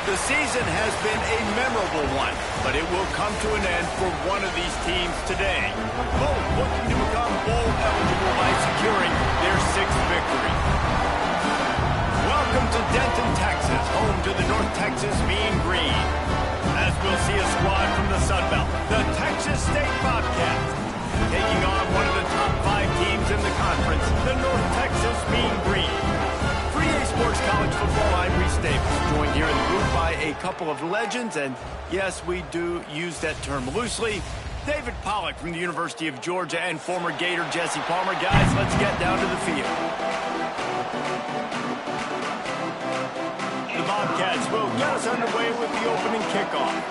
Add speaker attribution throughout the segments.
Speaker 1: The season has been a memorable one, but it will come to an end for one of these teams today. Both looking to become bowl eligible by securing their 6th victory. Welcome to Denton, Texas, home to the North Texas Mean Green. As we'll see a squad from the Sun Belt, the Texas State Bobcats, taking on one of the top 5 teams in the conference, the North Texas Mean Green. For EA Sports College Football, I'm Reese Davis, joined here in the booth by a couple of legends, and yes, we do use that term loosely. David Pollack from the University of Georgia and former Gator Jesse Palmer. Guys, let's get down to the field. The Bobcats will get us underway with the opening kickoff.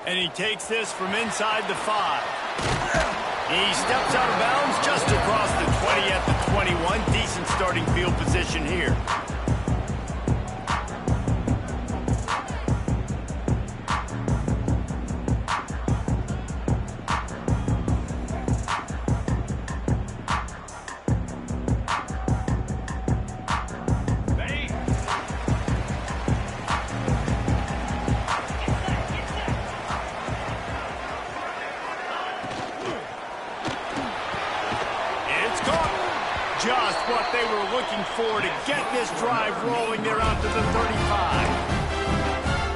Speaker 1: And he takes this from inside the 5. He steps out of bounds just across the 20 at the 21. Decent starting field position here. Just what they were looking for to get this drive rolling there out to the 35.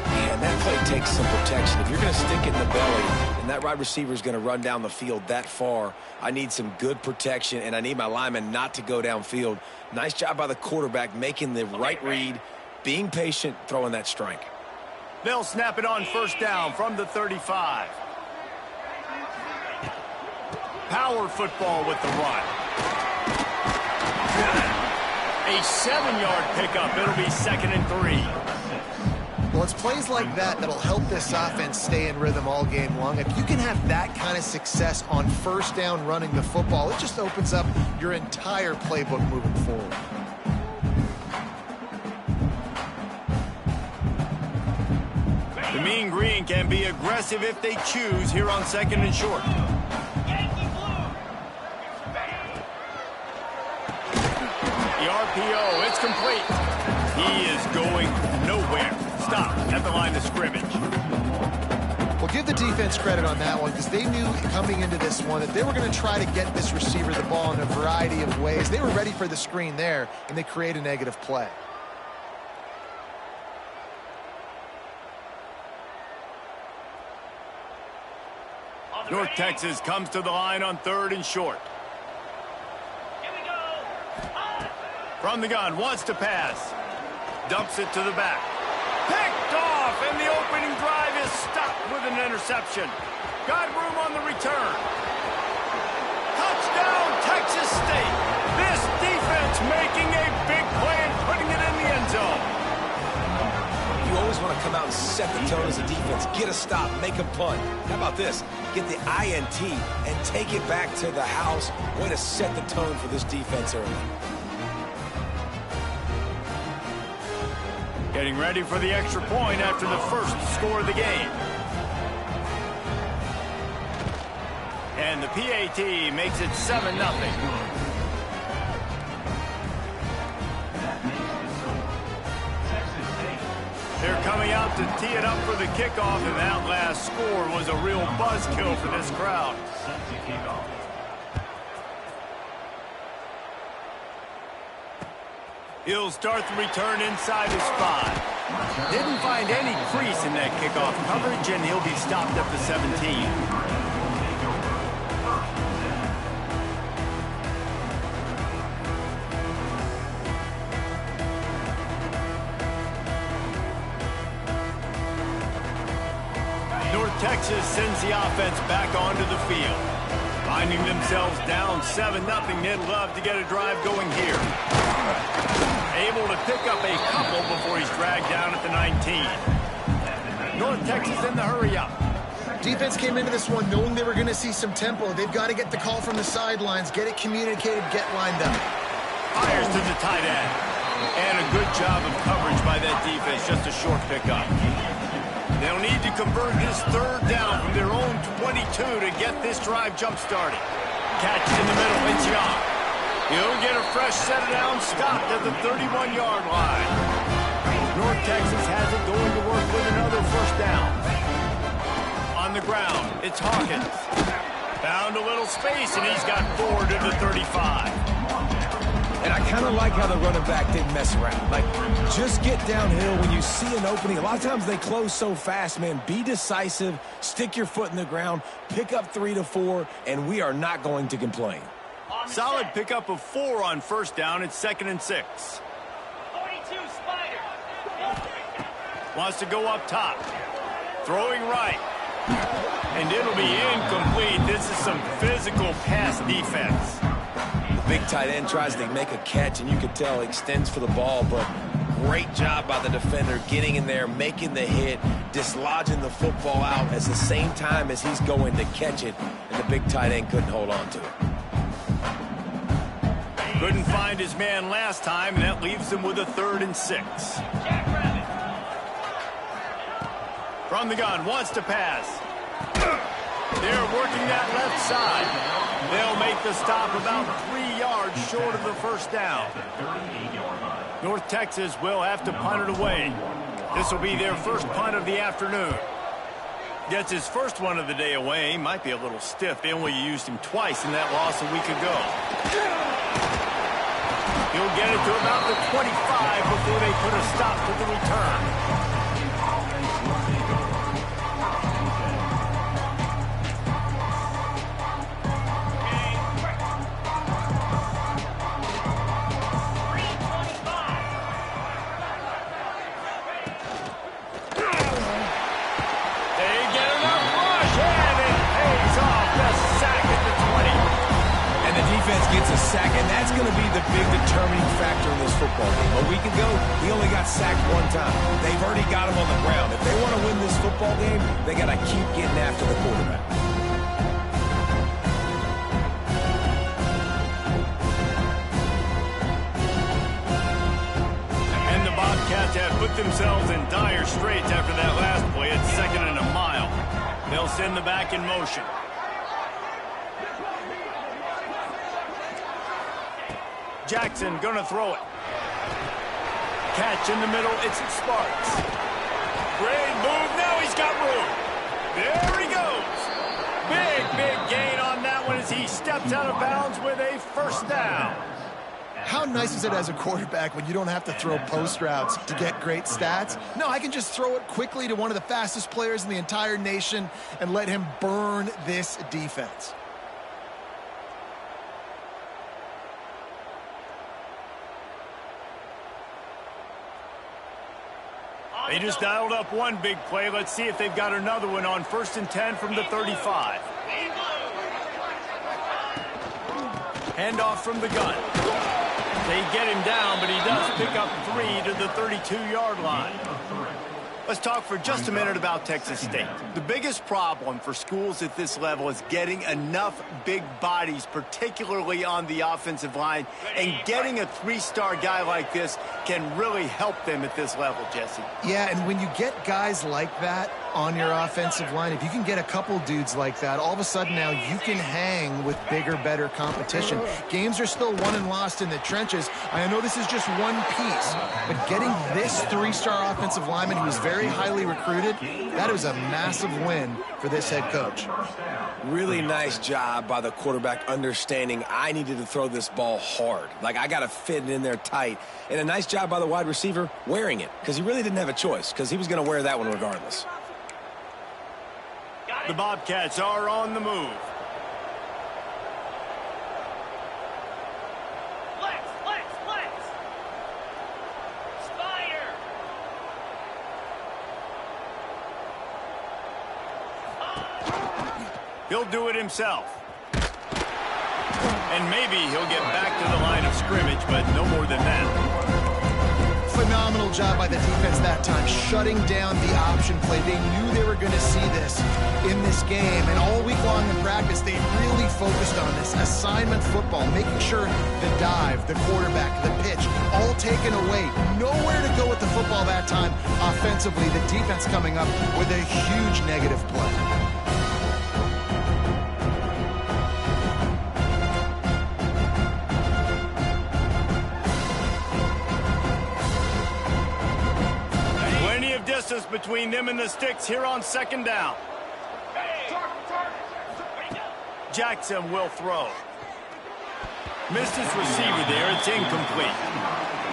Speaker 2: Man, that play takes some protection. If you're going to stick it in the belly and that wide receiver is going to run down the field that far, I need some good protection, and I need my lineman not to go downfield. Nice job by the quarterback making the right read, being patient, throwing that strike.
Speaker 1: They'll snap it on first down from the 35. Power football with the run. A 7-yard pickup. It'll be 2nd and 3.
Speaker 3: Well, it's plays like that that'll help this offense stay in rhythm all game long. If you can have that kind of success on first down running the football, it just opens up your entire playbook moving forward.
Speaker 1: The Mean Green can be aggressive if they choose here on 2nd and short. The RPO, it's complete. He is going nowhere. Stop at the line of scrimmage.
Speaker 3: Well, give the defense credit on that one because they knew coming into this one that they were going to try to get this receiver the ball in a variety of ways. They were ready for the screen there, and they create a negative play.
Speaker 1: North Texas comes to the line on 3rd and short. From the gun, wants to pass. Dumps it to the back. Picked off, and the opening drive is stopped with an interception. Got room on the return. Touchdown, Texas State. This defense making a big play and putting it in the end zone.
Speaker 2: You always want to come out and set the tone as a defense. Get a stop, make a punt. How about this? Get the INT and take it back to the house. Way to set the tone for this defense early.
Speaker 1: Getting ready for the extra point after the first score of the game. And the PAT makes it 7-0. They're coming out to tee it up for the kickoff, and that last score was a real buzzkill for this crowd. He'll start the return inside his 5. Didn't find any crease in that kickoff coverage, and he'll be stopped at the 17. North Texas sends the offense back onto the field. Finding themselves down 7-0, they'd love to get a drive going here. Able to pick up a couple before he's dragged down at the 19. North Texas in the hurry-up.
Speaker 3: Defense came into this one knowing they were going to see some tempo. They've got to get the call from the sidelines, get it communicated, get lined up.
Speaker 1: Fires to the tight end. And a good job of coverage by that defense, just a short pickup. They'll need to convert this 3rd down from their own 22 to get this drive jump-started. Catch in the middle. It's Young. He'll get a fresh set down, stopped at the 31-yard line. North Texas has it going to work with another first down. On the ground, it's Hawkins. Found a little space, and he's got 4 to the 35.
Speaker 2: And I kind of like how the running back didn't mess around. Like, just get downhill when you see an opening. A lot of times they close so fast, man. Be decisive, stick your foot in the ground, pick up 3 to 4, and we are not going to complain.
Speaker 1: Solid pickup of 4 on first down. It's 2nd and 6.
Speaker 4: 42 Spider.
Speaker 1: Wants to go up top. Throwing right. And it'll be incomplete. This is some physical pass defense.
Speaker 2: The big tight end tries to make a catch, and you can tell he extends for the ball, but great job by the defender getting in there, making the hit, dislodging the football out at the same time as he's going to catch it, and the big tight end couldn't hold on to it.
Speaker 1: Couldn't find his man last time, and that leaves him with a 3rd and 6. From the gun, wants to pass. They're working that left side. They'll make the stop about 3 yards short of the first down. North Texas will have to punt it away. This will be their first punt of the afternoon. Gets his first one of the day away. Might be a little stiff. They only used him twice in that loss a week ago. He'll get it to about the 25 before they put a stop to the return.
Speaker 2: Gets a sack, and that's going to be the big determining factor in this football game. A week ago, he only got sacked 1 time. They've already got him on the ground. If they want to win this football game, they got to keep getting after the quarterback.
Speaker 1: And the Bobcats have put themselves in dire straits after that last play. It's 2nd and a mile. They'll send the back in motion. Jackson gonna throw it. Catch in the middle, it's Sparks. Great move, now he's got room. There he goes. Big gain on that one as he steps out of bounds with a first down.
Speaker 3: How nice is it as a quarterback when you don't have to throw post routes to get great stats? No, I can just throw it quickly to one of the fastest players in the entire nation and let him burn this defense.
Speaker 1: They just dialed up one big play. Let's see if they've got another one on 1st and 10 from the 35. Handoff from the gun. They get him down, but he does pick up 3 to the 32-yard line. Let's talk for just a minute about Texas State. The biggest problem for schools at this level is getting enough big bodies, particularly on the offensive line, and getting a 3-star guy like this can really help them at this level, Jesse.
Speaker 3: Yeah, and when you get guys like that on your offensive line, if you can get a couple dudes like that, all of a sudden now you can hang with bigger, better competition. Games are still won and lost in the trenches. I know this is just one piece, but getting this 3-star offensive lineman who is very highly recruited, that was a massive win for this head coach.
Speaker 2: Really nice job by the quarterback understanding I needed to throw this ball hard. Like, I got to fit it in there tight. And a nice job by the wide receiver wearing it, because he really didn't have a choice, because he was going to wear that one regardless.
Speaker 1: The Bobcats are on the move.
Speaker 4: Flex. Spider.
Speaker 1: He'll do it himself. And maybe he'll get back to the line of scrimmage, but no more than that.
Speaker 3: Phenomenal job by the defense that time, shutting down the option play. They knew they were going to see this in this game, and all week long in practice, they really focused on this assignment football, making sure the dive, the quarterback, the pitch, all taken away. Nowhere to go with the football that time offensively. The defense coming up with a huge negative play.
Speaker 1: distance between them and the sticks here on second down. Jackson will throw. Missed his receiver there. It's incomplete.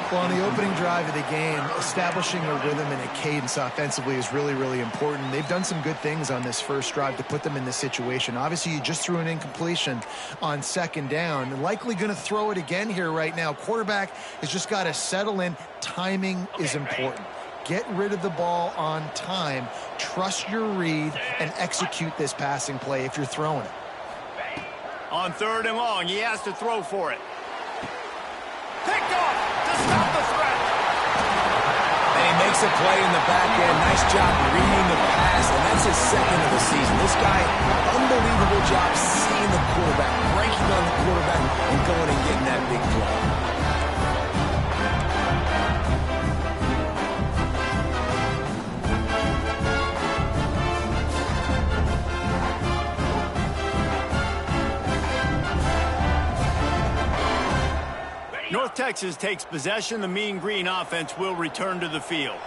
Speaker 3: Well, on the opening drive of the game, establishing a rhythm and a cadence offensively is really, really important. They've done some good things on this first drive to put them in this situation. Obviously, you just threw an incompletion on second down. Likely going to throw it again here right now. Quarterback has just got to settle in. Timing is important. Get rid of the ball on time. Trust your read and execute this passing play if you're throwing it.
Speaker 1: On third and long, he has to throw for it. Picked off to stop the threat.
Speaker 2: And he makes a play in the back end. Nice job reading the pass, and that's his second of the season. This guy, unbelievable job seeing the quarterback, breaking on the quarterback, and going and getting that big play.
Speaker 1: North Texas takes possession. The Mean Green offense will return to the field.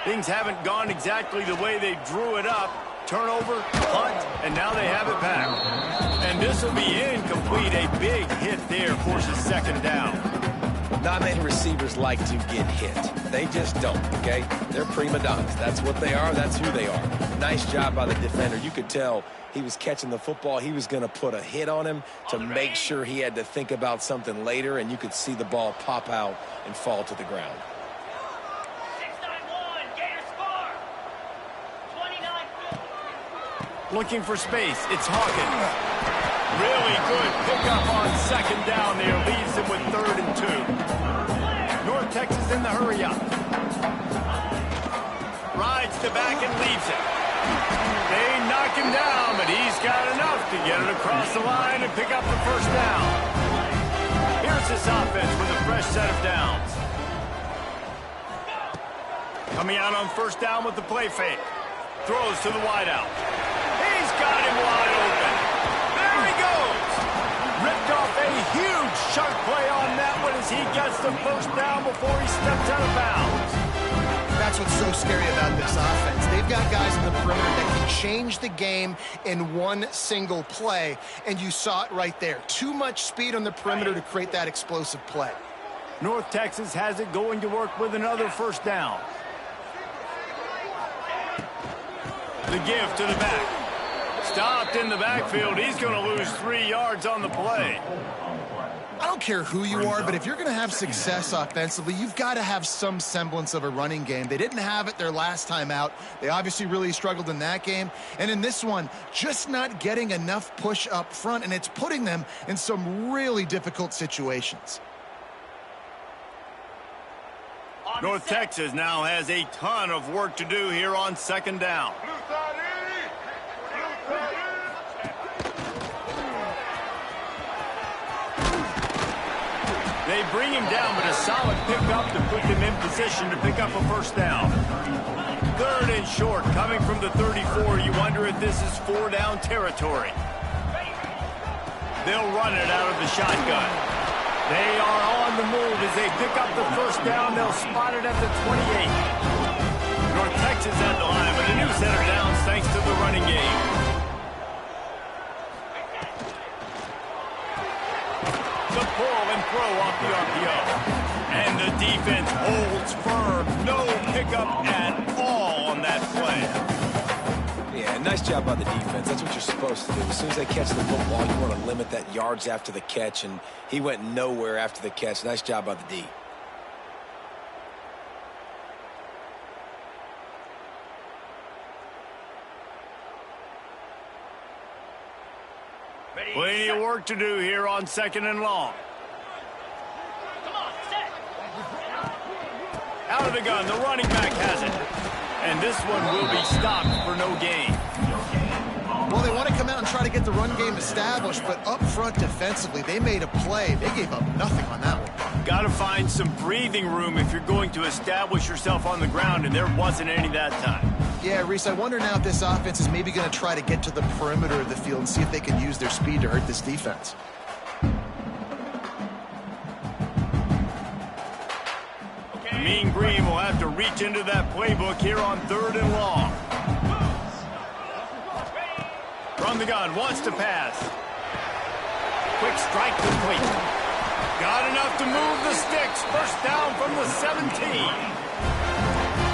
Speaker 1: Things haven't gone exactly the way they drew it up. Turnover, punt, and now they have it back. And this will be incomplete. A big hit there forces second down.
Speaker 2: Not many receivers like to get hit. They just don't, okay? They're prima donnas. That's what they are. That's who they are. Nice job by the defender. You could tell he was catching the football. He was going to put a hit on him to make sure he had to think about something later, and you could see the ball pop out and fall to the ground.
Speaker 4: 691, Gators score. 29-4.
Speaker 1: Looking for space. It's Hawkins. Really good pickup on second down there. Leaves him with 3rd and 2. North Texas in the hurry-up. Rides to back and leaves it. They knock him down, but he's got enough to get it across the line and pick up the first down. Here's this offense with a fresh set of downs. Coming out on first down with the play fake. Throws to the wideout. He's got him wide open. There he goes. Ripped off a huge sharp play on that one as he gets the first down before he steps out of bounds.
Speaker 3: That's what's so scary about this offense. They've got guys in the perimeter that can change the game in one single play, and you saw it right there. Too much speed on the perimeter to create that explosive play.
Speaker 1: North Texas has it going to work with another first down. The give to the back. Stopped in the backfield. He's going to lose 3 yards on the play.
Speaker 3: I don't care who you are, but if you're going to have success offensively, you've got to have some semblance of a running game. They didn't have it their last time out. They obviously really struggled in that game. And in this one, just not getting enough push up front, and it's putting them in some really difficult situations.
Speaker 1: North Texas now has a ton of work to do here on second down. They bring him down, but a solid pickup to put them in position to pick up a first down. 3rd and short, coming from the 34. You wonder if this is 4-down territory. They'll run it out of the shotgun. They are on the move as they pick up the first down. They'll spot it at the 28. North Texas at the line, but a new set of downs thanks to the running game. The pull and throw off the RPO. And the defense holds firm. No pickup at all on that play.
Speaker 2: Yeah, nice job by the defense. That's what you're supposed to do. As soon as they catch the football, you want to limit that yards after the catch, and he went nowhere after the catch. Nice job by the D.
Speaker 1: Plenty of work to do here on second and long.
Speaker 4: Come on, set.
Speaker 1: Out of the gun, the running back has it. And this one will be stopped for no gain.
Speaker 3: Well, they want to come out and try to get the run game established, but up front defensively, they made a play. They gave up nothing on that one.
Speaker 1: Got to find some breathing room if you're going to establish yourself on the ground, and there wasn't any that time.
Speaker 3: Yeah, Reese, I wonder now if this offense is maybe going to try to get to the perimeter of the field and see if they can use their speed to hurt this defense.
Speaker 1: Mean Green will have to reach into that playbook here on 3rd and long. From the gun, wants to pass. Quick strike complete. Got enough to move the sticks. First down from the 17.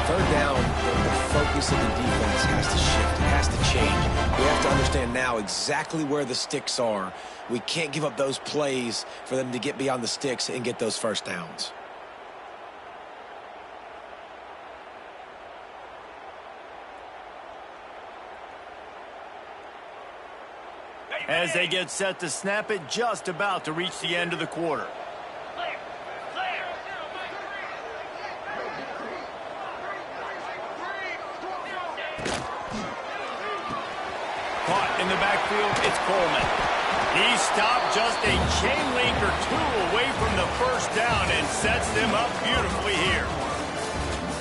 Speaker 2: 3rd down, the focus of the defense has to shift. It has to change. We have to understand now exactly where the sticks are. We can't give up those plays for them to get beyond the sticks and get those first downs.
Speaker 1: As they get set to snap it, just about to reach the end of the quarter.
Speaker 4: Clear. Clear.
Speaker 1: Caught in the backfield, it's Coleman. He stopped just a chain link or two away from the first down and sets them up beautifully here.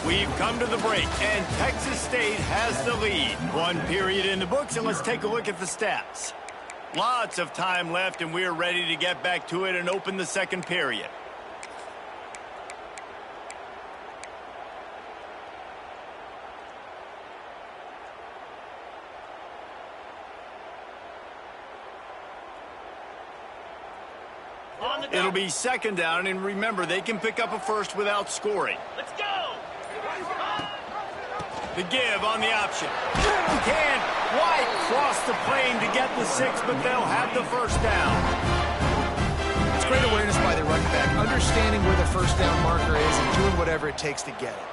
Speaker 1: We've come to the break, and Texas State has the lead. 1 period in the books, and let's take a look at the stats. Lots of time left, and we're ready to get back to it and open the 2nd period. It'll be 2nd down, and remember, they can pick up a first without scoring.
Speaker 4: Let's go.
Speaker 1: The give on the option. Can White cross the plane to get the 6, but they'll have the first down.
Speaker 3: It's great awareness by the running back, understanding where the first down marker is and doing whatever it takes to get it.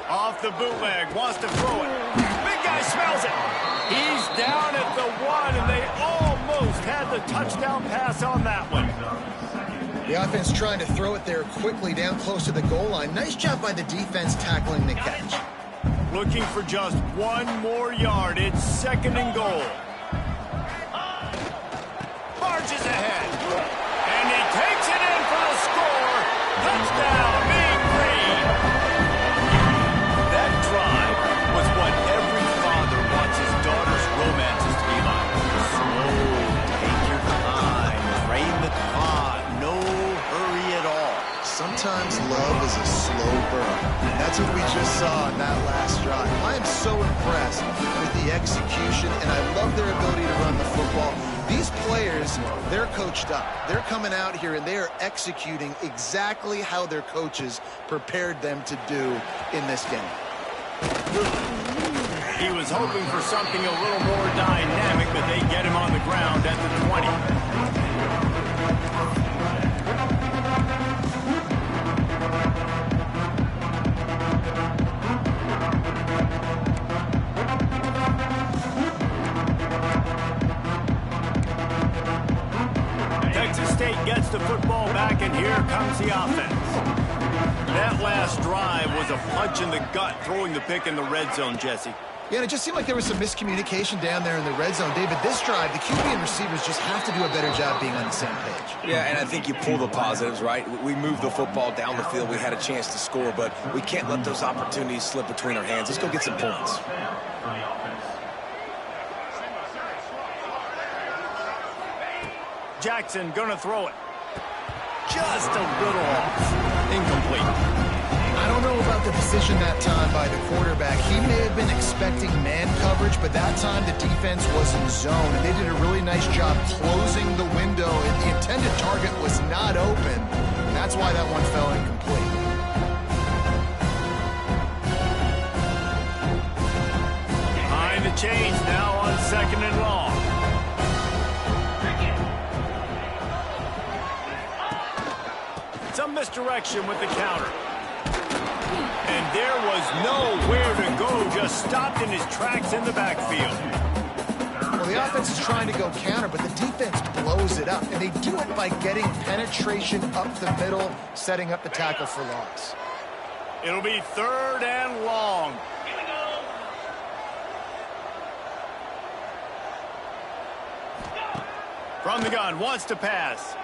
Speaker 1: Off the bootleg, wants to throw it. Big guy smells it. He's down at the 1, and they almost had the touchdown pass on that one.
Speaker 3: The offense trying to throw it there quickly down close to the goal line. Nice job by the defense tackling the catch.
Speaker 1: Looking for just 1 more yard. It's 2nd and goal. Marches ahead. And he takes it in for the score. Touchdown, Mean Green. That drive was what every father wants his daughter's romances to be like. Slow, take your time, rein the clock, no hurry at all.
Speaker 3: Sometimes love is a slow burn. That's what we just saw in that last drive. I am so impressed with the execution, and I love their ability to run the football. These players, they're coached up. They're coming out here, and they are executing exactly how their coaches prepared them to do in this game.
Speaker 1: He was hoping for something a little more dynamic, but they get him on the ground at the 20. Texas State gets the football back, and here comes the offense. That last drive was a punch in the gut, throwing the pick in the red zone, Jesse.
Speaker 3: Yeah, and it just seemed like there was some miscommunication down there in the red zone. David, this drive, the QB and receivers just have to do a better job being on the same page.
Speaker 2: Yeah, and I think you pull the positives, right? We moved the football down the field. We had a chance to score, but we can't let those opportunities slip between our hands. Let's go get some points.
Speaker 1: Jackson gonna throw it. Just a little off. Incomplete.
Speaker 3: I don't know about the decision that time by the quarterback. He may have been expecting man coverage, but that time the defense was in zone, and they did a really nice job closing the window, and the intended target was not open, and that's why that one fell incomplete.
Speaker 1: Behind the chains now on 2nd and long. Some misdirection with the counter. And there was nowhere to go, just stopped in his tracks in the backfield.
Speaker 3: Well, the offense is trying to go counter, but the defense blows it up, and they do it by getting penetration up the middle, setting up the tackle for loss.
Speaker 1: It'll be 3rd and long.
Speaker 4: Here we go.
Speaker 1: From the gun, wants to pass.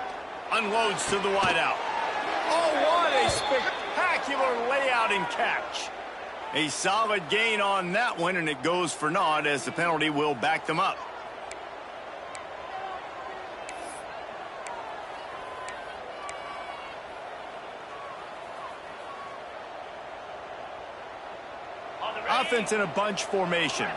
Speaker 1: Unloads to the wideout. Oh, what a spectacular layout and catch. A solid gain on that one, and it goes for naught as the penalty will back them up. Offense in a bunch formation.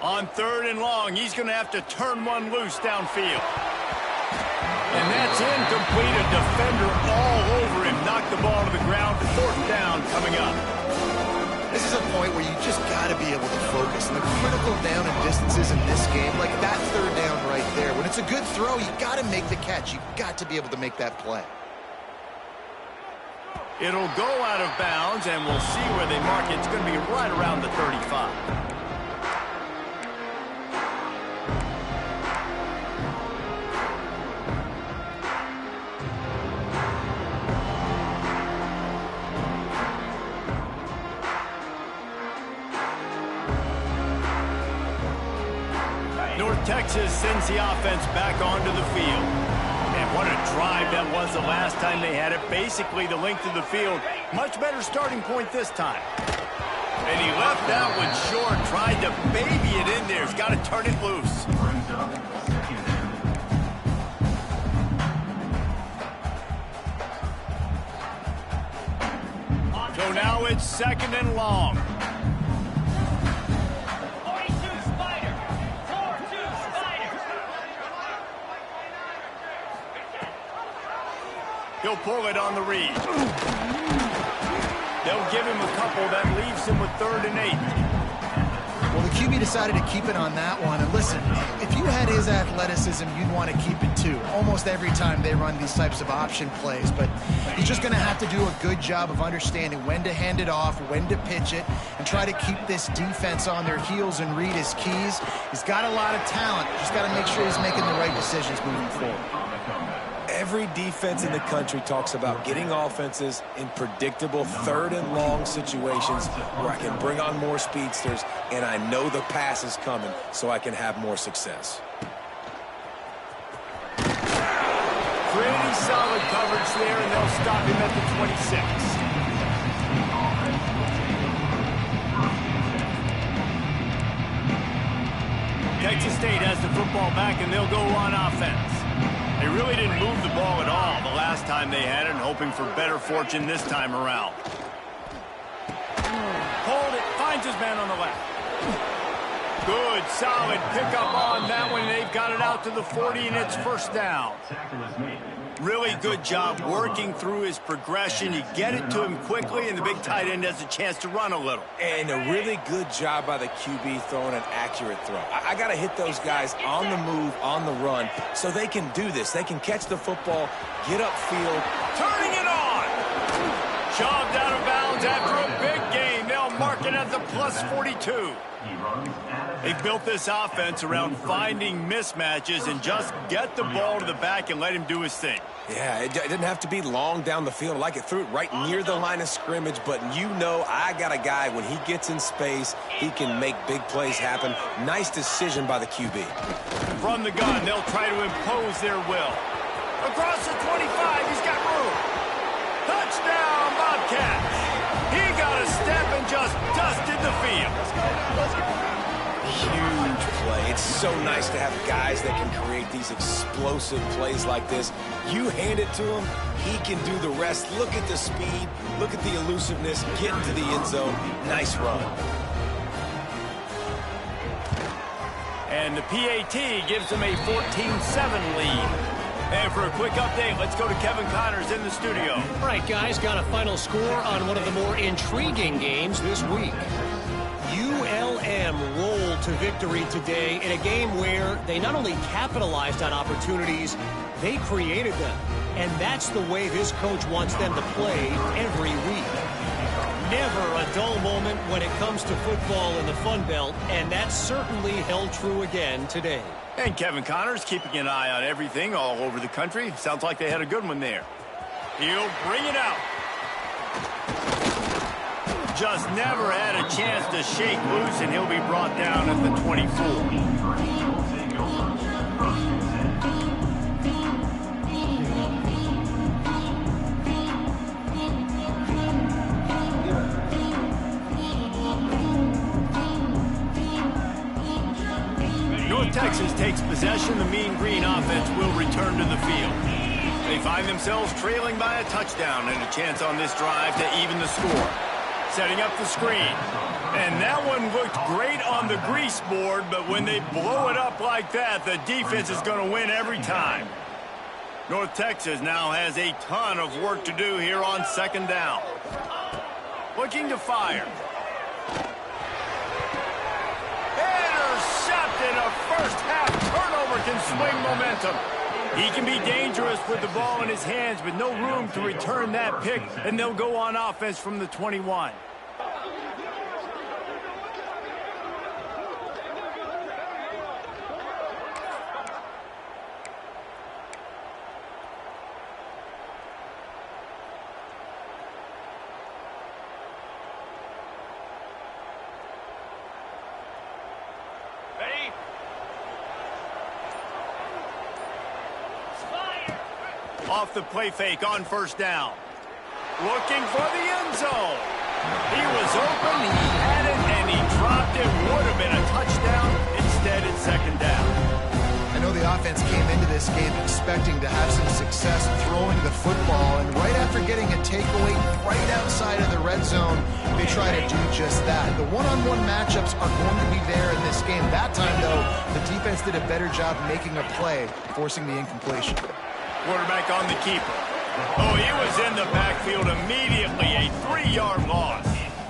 Speaker 1: On 3rd and long, he's going to have to turn one loose downfield. And that's incomplete. A defender all over him. Knocked the ball to the ground. 4th down coming up.
Speaker 3: This is a point where you just got to be able to focus. And the critical down and distances in this game, like that 3rd down right there, when it's a good throw, you got to make the catch. You got to be able to make that play.
Speaker 1: It'll go out of bounds, and we'll see where they mark it. It's going to be right around the 35. North Texas sends the offense back onto the field. And what a drive that was the last time they had it. Basically the length of the field. Much better starting point this time. And he left that one short. Tried to baby it in there. He's got to turn it loose. So now it's 2nd and long. He'll pull it on the read. They'll give him a couple. That leaves him with 3rd and 8.
Speaker 3: Well, the QB decided to keep it on that one. And listen, if you had his athleticism, you'd want to keep it too. Almost every time they run these types of option plays. But he's just going to have to do a good job of understanding when to hand it off, when to pitch it, and try to keep this defense on their heels and read his keys. He's got a lot of talent. Just got to make sure he's making the right decisions moving forward.
Speaker 2: Every defense in the country talks about getting offenses in predictable 3rd and long situations where I can bring on more speedsters and I know the pass is coming so I can have more success.
Speaker 1: Pretty solid coverage there, and they'll stop him at the 26. Texas State has the football back, and they'll go on offense. They really didn't move the ball at all the last time they had it, and hoping for better fortune this time around. Hold it, finds his man on the left. Good, solid pickup on that one. They've got it out to the 40, and it's 1st down. Really good job working through his progression. You get it to him quickly, and the big tight end has a chance to run a little.
Speaker 2: And a really good job by the QB throwing an accurate throw. I got to hit those guys on the move, on the run, so they can do this. They can catch the football, get upfield.
Speaker 1: Turning it on! Shoved out of bounds after a big gain. They'll mark it at the +42. They've built this offense around finding mismatches and just get the ball to the back and let him do his thing.
Speaker 2: Yeah, it didn't have to be long down the field. I like it, threw it right near the line of scrimmage, but you know I got a guy, when he gets in space, he can make big plays happen. Nice decision by the QB.
Speaker 1: From the gun, they'll try to impose their will. Across the 25, he's got room. Touchdown, Bobcats. He got a step and just dusted the field.
Speaker 2: Huge play. It's so nice to have guys that can create these explosive plays like this. You hand it to him, he can do the rest. Look at the speed, look at the elusiveness, get into the end zone. Nice run.
Speaker 1: And the PAT gives them a 14-7 lead. And for a quick update, let's go to Kevin Connors in the studio.
Speaker 5: All right, guys, got a final score on one of the more intriguing games this week. ULM rolled to victory today in a game where they not only capitalized on opportunities, they created them. And that's the way this coach wants them to play every week. Never a dull moment when it comes to football in the Fun Belt, and that certainly held true again today.
Speaker 1: And Kevin Connors keeping an eye on everything all over the country. Sounds like they had a good one there. He'll bring it out. Just never had a chance to shake loose, and he'll be brought down at the 24. Texas takes possession, the Mean Green offense will return to the field. They find themselves trailing by a touchdown and a chance on this drive to even the score. Setting up the screen. And that one looked great on the grease board, but when they blow it up like that, the defense is going to win every time. North Texas now has a ton of work to do here on second down. Looking to fire. Intercepted. A first half turnover can swing momentum. He can be dangerous with the ball in his hands, but no room to return that pick, and they'll go on offense from the 21. Off the play fake on first down. Looking for the end zone. He was open, he had it, and he dropped it. Would have been a touchdown. Instead, it's second down.
Speaker 3: I know the offense came into this game expecting to have some success throwing the football, and right after getting a takeaway right outside of the red zone, they try to do just that. The one-on-one matchups are going to be there in this game. That time, though, the defense did a better job making a play, forcing the incompletion.
Speaker 1: Quarterback on the keeper. Oh, he was in the backfield immediately. A 3-yard loss.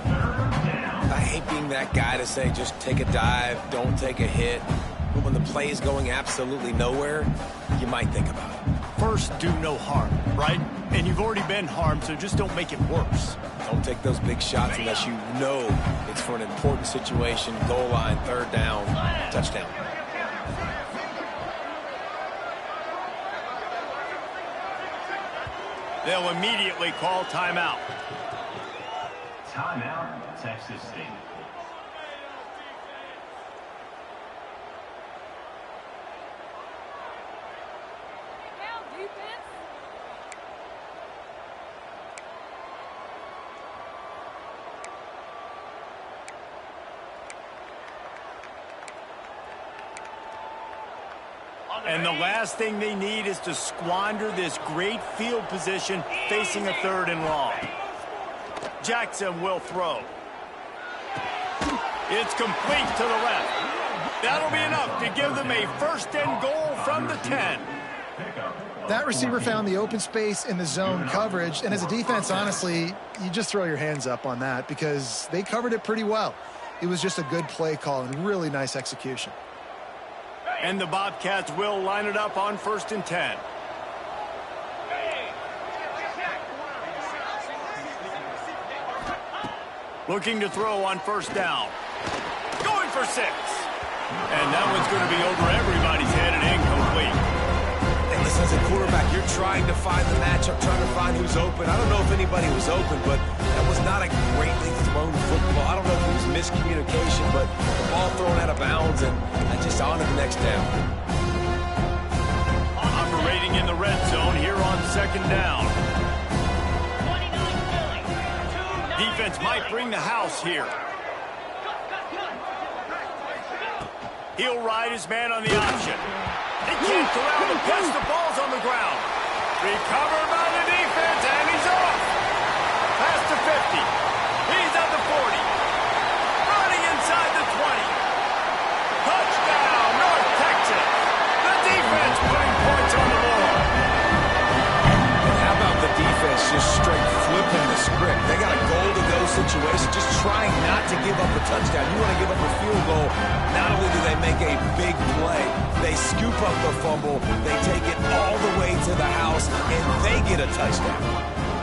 Speaker 2: I hate being that guy to say just take a dive, don't take a hit. But when the play is going absolutely nowhere, you might think about it.
Speaker 1: First, do no harm, right? And you've already been harmed, so just don't make it worse.
Speaker 2: Don't take those big shots unless you know it's for an important situation. Goal line, third down, touchdown.
Speaker 1: They'll immediately call timeout.
Speaker 6: Timeout, Texas State.
Speaker 1: And the last thing they need is to squander this great field position facing a third and long. Jackson will throw. It's complete to the left. That'll be enough to give them a first and goal from the 10.
Speaker 3: That receiver found the open space in the zone coverage, and as a defense, honestly, you just throw your hands up on that because they covered it pretty well. It was just a good play call and really nice execution.
Speaker 1: And the Bobcats will line it up on first and 10. Looking to throw on first down. Going for 6. And that one's going to be over everybody's head and incomplete.
Speaker 2: And listen, as a quarterback, you're trying to find the matchup, trying to find who's open. I don't know if anybody was open, but that was not a greatly thrown football. I don't know if it was miscommunication, but the ball thrown out of bounds, and just on to the next down.
Speaker 1: Operating in the red zone here on second down. Defense might bring the house here. He'll ride his man on the option. He can't corral the pass. The ball's on the ground. Recovered by the defense, and he's off. Pass to 50. He's at the 40. Running inside the 20. Touchdown, North Texas. The defense putting points on the board.
Speaker 2: And how about the defense just straight flipping the script? They got a goal-to-go situation, just trying not to give up a touchdown. You want to give up a field goal, not only do they make a big play, they scoop up the fumble, they take it all the way to the house, and they get a touchdown.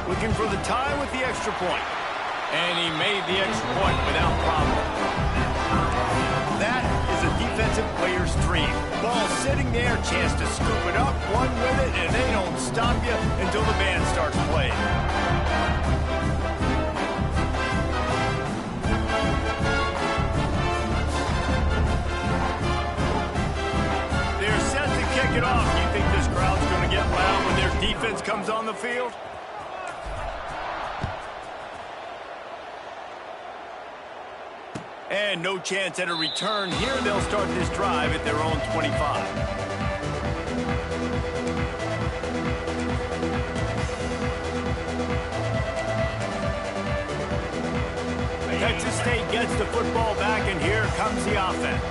Speaker 1: Looking for the tie with the extra point. And he made the extra point without problem. That is a defensive player's dream. Ball sitting there, chance to scoop it up, run with it, and they don't stop you until the band starts playing. They're set to kick it off. Do you think this crowd's going to get loud when their defense comes on the field? And no chance at a return here. They'll start this drive at their own 25. Texas State gets the football back, and here comes the offense.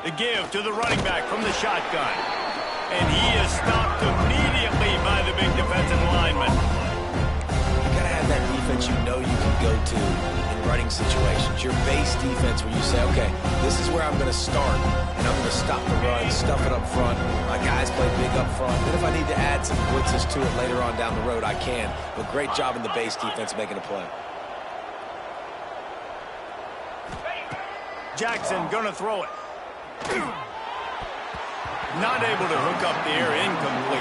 Speaker 1: The give to the running back from the shotgun. And he is stopped immediately by the big defensive lineman.
Speaker 2: You got to have that defense you know you can go to in running situations. Your base defense where you say, okay, this is where I'm going to start, and I'm going to stop the run, stuff it up front. My guys play big up front. Then if I need to add some blitzes to it later on down the road, I can. But great job in the base defense making a play.
Speaker 1: Jackson going to throw it. Not able to hook up there, incomplete.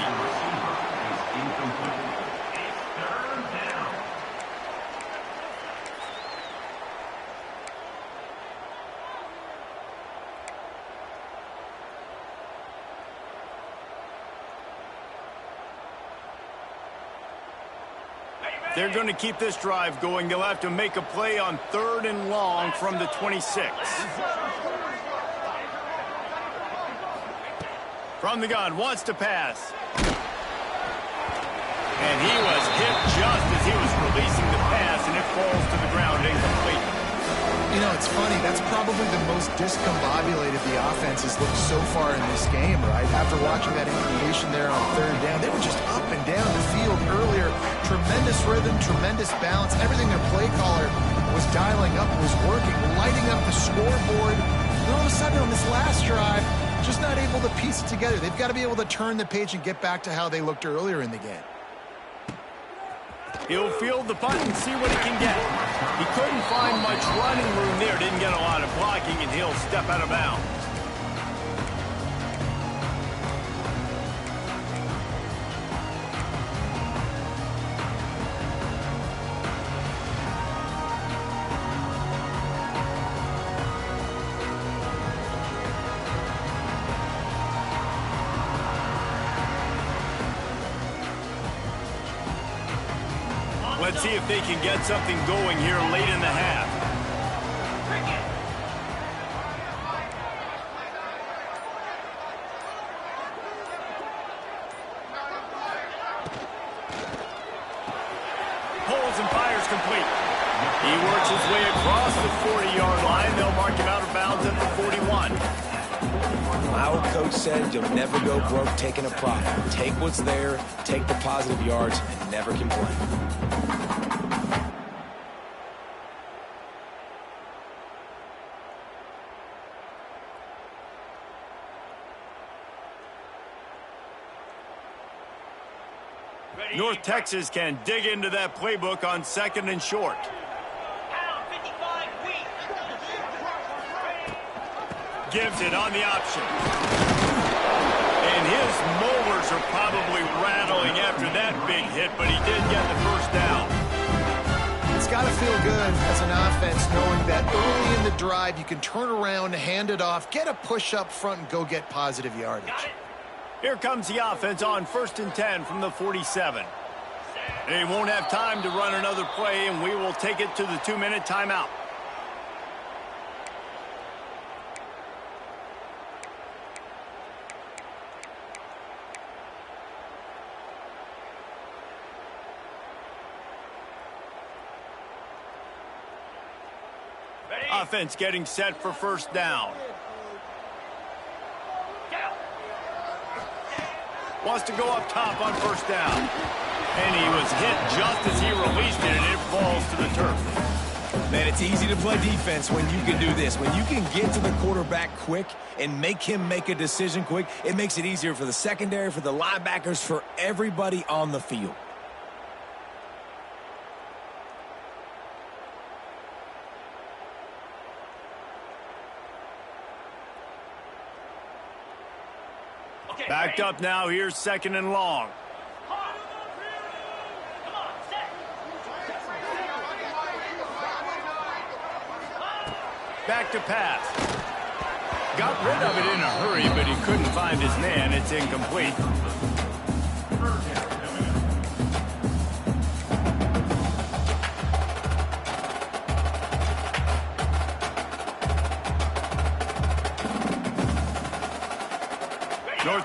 Speaker 1: They're going to keep this drive going. They'll have to make a play on 3rd and long from the 26. From the gun, wants to pass. And he was hit just as he was releasing the pass, and it falls to the ground incomplete.
Speaker 3: You know, it's funny. That's probably the most discombobulated the offense has looked so far in this game, right? After watching that inclination there on 3rd down, they were just up and down the field earlier. Tremendous rhythm, tremendous balance. Everything their play caller was dialing up was working, lighting up the scoreboard. And all of a sudden on this last drive, just not able to piece it together. They've got to be able to turn the page and get back to how they looked earlier in the game.
Speaker 1: He'll field the punt and see what he can get. He couldn't find much running room there. Didn't get a lot of blocking, and he'll step out of bounds. Let's see if they can get something going here late in the half. Pulls and fires complete. He works his way across the 40-yard line. They'll mark him out of bounds at the 41.
Speaker 2: My old coach said you'll never go broke taking a profit. Take what's there, take the positive yards, and never complain.
Speaker 1: North Texas can dig into that playbook on 2nd and short. Gives it on the option. And his molars are probably rattling after that big hit, but he did get the first down.
Speaker 3: It's got to feel good as an offense knowing that early in the drive you can turn around, hand it off, get a push up front, and go get positive yardage.
Speaker 1: Here comes the offense on 1st and 10 from the 47. They won't have time to run another play, and we will take it to the 2-minute timeout. Offense getting set for 1st down. Wants to go up top on 1st down. And he was hit just as he released it, and it falls to the turf.
Speaker 2: Man, it's easy to play defense when you can do this. When you can get to the quarterback quick and make him make a decision quick, it makes it easier for the secondary, for the linebackers, for everybody on the field.
Speaker 1: Backed up now. Here's 2nd and long. Back to pass. Got rid of it in a hurry, but he couldn't find his man. It's incomplete.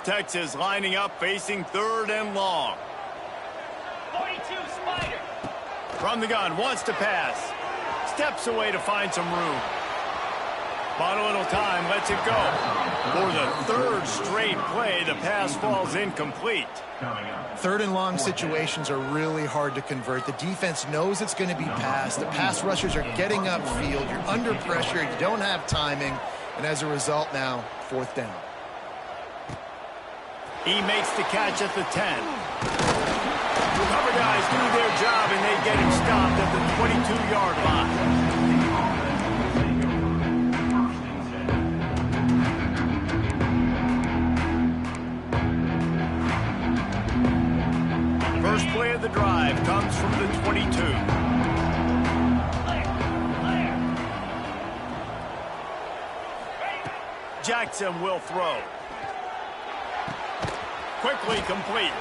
Speaker 1: Texas lining up facing 3rd and long.
Speaker 4: 42 Spider.
Speaker 1: From the gun, wants to pass. Steps away to find some room. Bought a little time, lets it go. For the 3rd straight play, the pass falls incomplete.
Speaker 3: 3rd and long situations are really hard to convert. The defense knows it's going to be passed. The pass rushers are getting upfield. You're under pressure. You don't have timing. And as a result now, 4th down.
Speaker 1: He makes the catch at the 10. Cover guys do their job, and they get him stopped at the 22-yard line. First play of the drive comes from the 22. Jackson will throw. Quickly complete.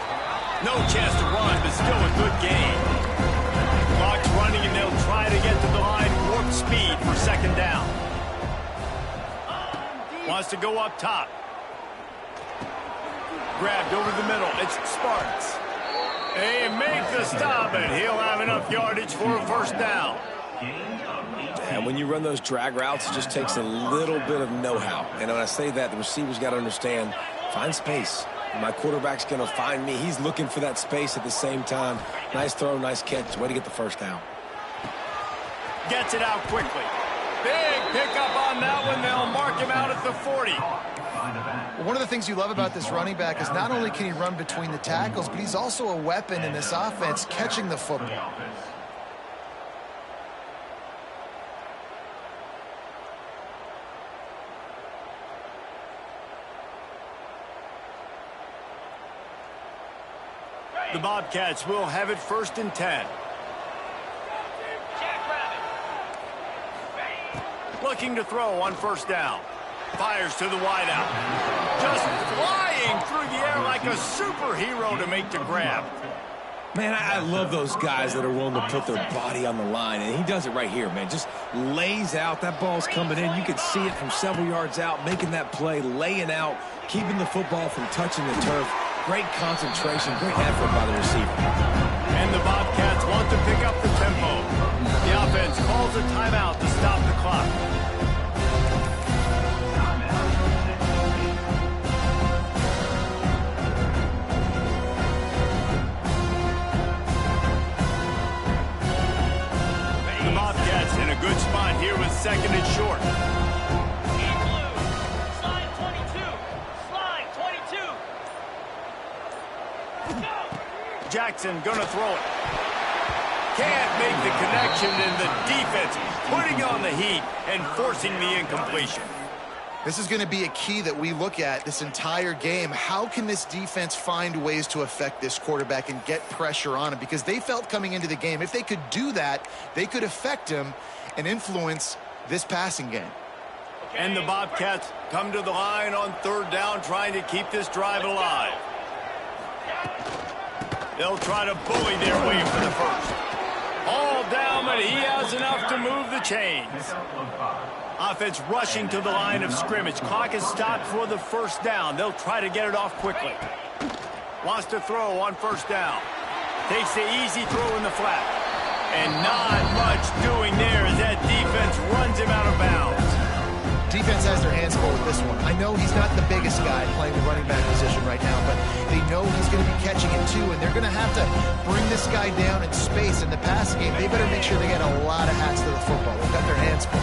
Speaker 1: No chance to run, but still a good game. Clock's running, and they'll try to get to the line warp speed for 2nd down. Wants to go up top. Grabbed over the middle. It's Sparks. They make the stop, and he'll have enough yardage for a 1st down.
Speaker 2: And when you run those drag routes, it just takes a little bit of know-how. And when I say that, the receiver's got to understand, find space. My quarterback's going to find me. He's looking for that space at the same time. Nice throw, nice catch. Way to get the 1st down.
Speaker 1: Gets it out quickly. Big pickup on that one. They'll mark him out at the 40.
Speaker 3: Well, one of the things you love about this running back is not only can he run between the tackles, but he's also a weapon in this offense catching the football.
Speaker 1: The Bobcats will have it 1st and 10. Looking to throw on 1st down. Fires to the wideout. Just flying through the air like a superhero to make the grab.
Speaker 2: Man, I love those guys that are willing to put their body on the line, and he does it right here, man. Just lays out. That ball's coming in. You can see it from several yards out, making that play, laying out, keeping the football from touching the turf. Great concentration, great effort by the receiver.
Speaker 1: And the Bobcats want to pick up the tempo. The offense calls a timeout to stop the clock. The Bobcats in a good spot here with 2nd and short. Jackson gonna throw it. Can't make the connection, and the defense putting on the heat and forcing the incompletion.
Speaker 3: This is going to be a key that we look at this entire game. How can this defense find ways to affect this quarterback and get pressure on him? Because they felt coming into the game, if they could do that, they could affect him and influence this passing game.
Speaker 1: And the Bobcats come to the line on 3rd down, trying to keep this drive alive. They'll try to bully their way for the 1st. All down, but he has enough to move the chains. Offense rushing to the line of scrimmage. Clock is stopped for the 1st down. They'll try to get it off quickly. Wants to throw on 1st down. Takes the easy throw in the flat. And not much doing there as that defense runs him out of bounds.
Speaker 3: Defense has their hands full with this one. I know he's not the biggest guy playing the running back position right now, but they know he's going to be catching it too, and they're going to have to bring this guy down in space. In the passing game, they better make sure they get a lot of hats to the football. They've got their hands full.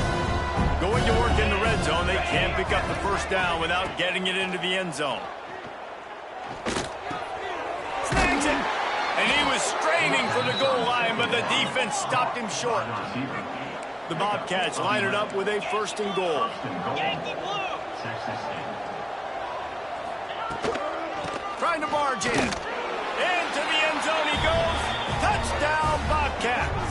Speaker 1: Going to work in the red zone, they can't pick up the 1st down without getting it into the end zone. Snags it! And he was straining for the goal line, but the defense stopped him short. The Bobcats line it up with a 1st and goal.
Speaker 4: Yankee Blue.
Speaker 1: Trying to barge in. Into the end zone he goes. Touchdown, Bobcats.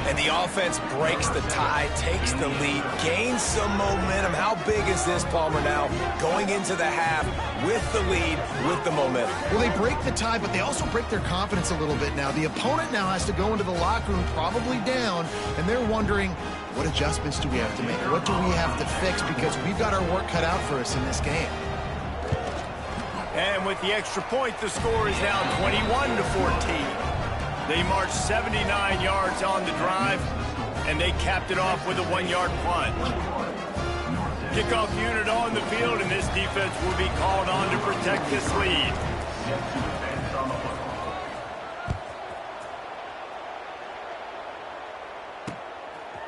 Speaker 2: And the offense breaks the tie, takes the lead, gains some momentum. How big is this, Palmer, now? Going into the half with the lead, with the momentum.
Speaker 3: Well, they break the tie, but they also break their confidence a little bit now. The opponent now has to go into the locker room, probably down, and they're wondering, what adjustments do we have to make? What do we have to fix? Because we've got our work cut out for us in this game.
Speaker 1: And with the extra point, the score is now 21-14. They marched 79 yards on the drive, and they capped it off with a 1-yard punt. Kickoff unit on the field, and this defense will be called on to protect this lead.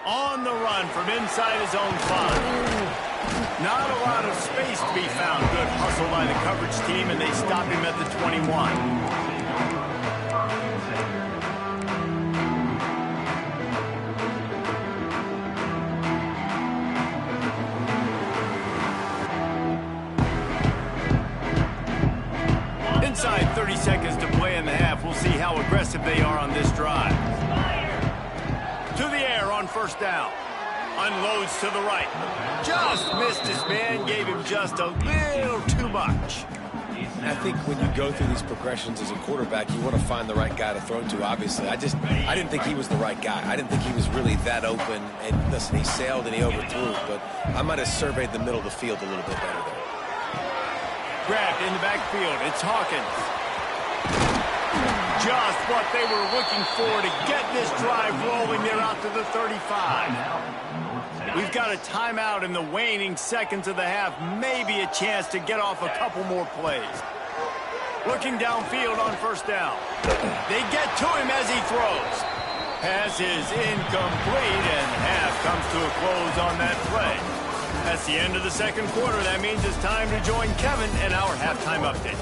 Speaker 1: On the run from inside his own 5. Not a lot of space to be found. Good hustle by the coverage team, and they stop him at the 21. Inside 30 seconds to play in the half. We'll see how aggressive they are on this drive. To the air on first down. Unloads to the right. Just missed his man. Gave him just a little too much.
Speaker 2: I think when you go through these progressions as a quarterback, you want to find the right guy to throw to, obviously. I didn't think he was the right guy. I didn't think he was really that open. And listen, he sailed and he overthrew, but I might have surveyed the middle of the field a little bit better there.
Speaker 1: Grabbed in the backfield. It's Hawkins. Just what they were looking for to get this drive rolling there out to the 35. We've got a timeout in the waning seconds of the half. Maybe a chance to get off a couple more plays. Looking downfield on first down. They get to him as he throws. Pass is incomplete, and half comes to a close on that play. That's the end of the second quarter. That means it's time to join Kevin in our halftime update.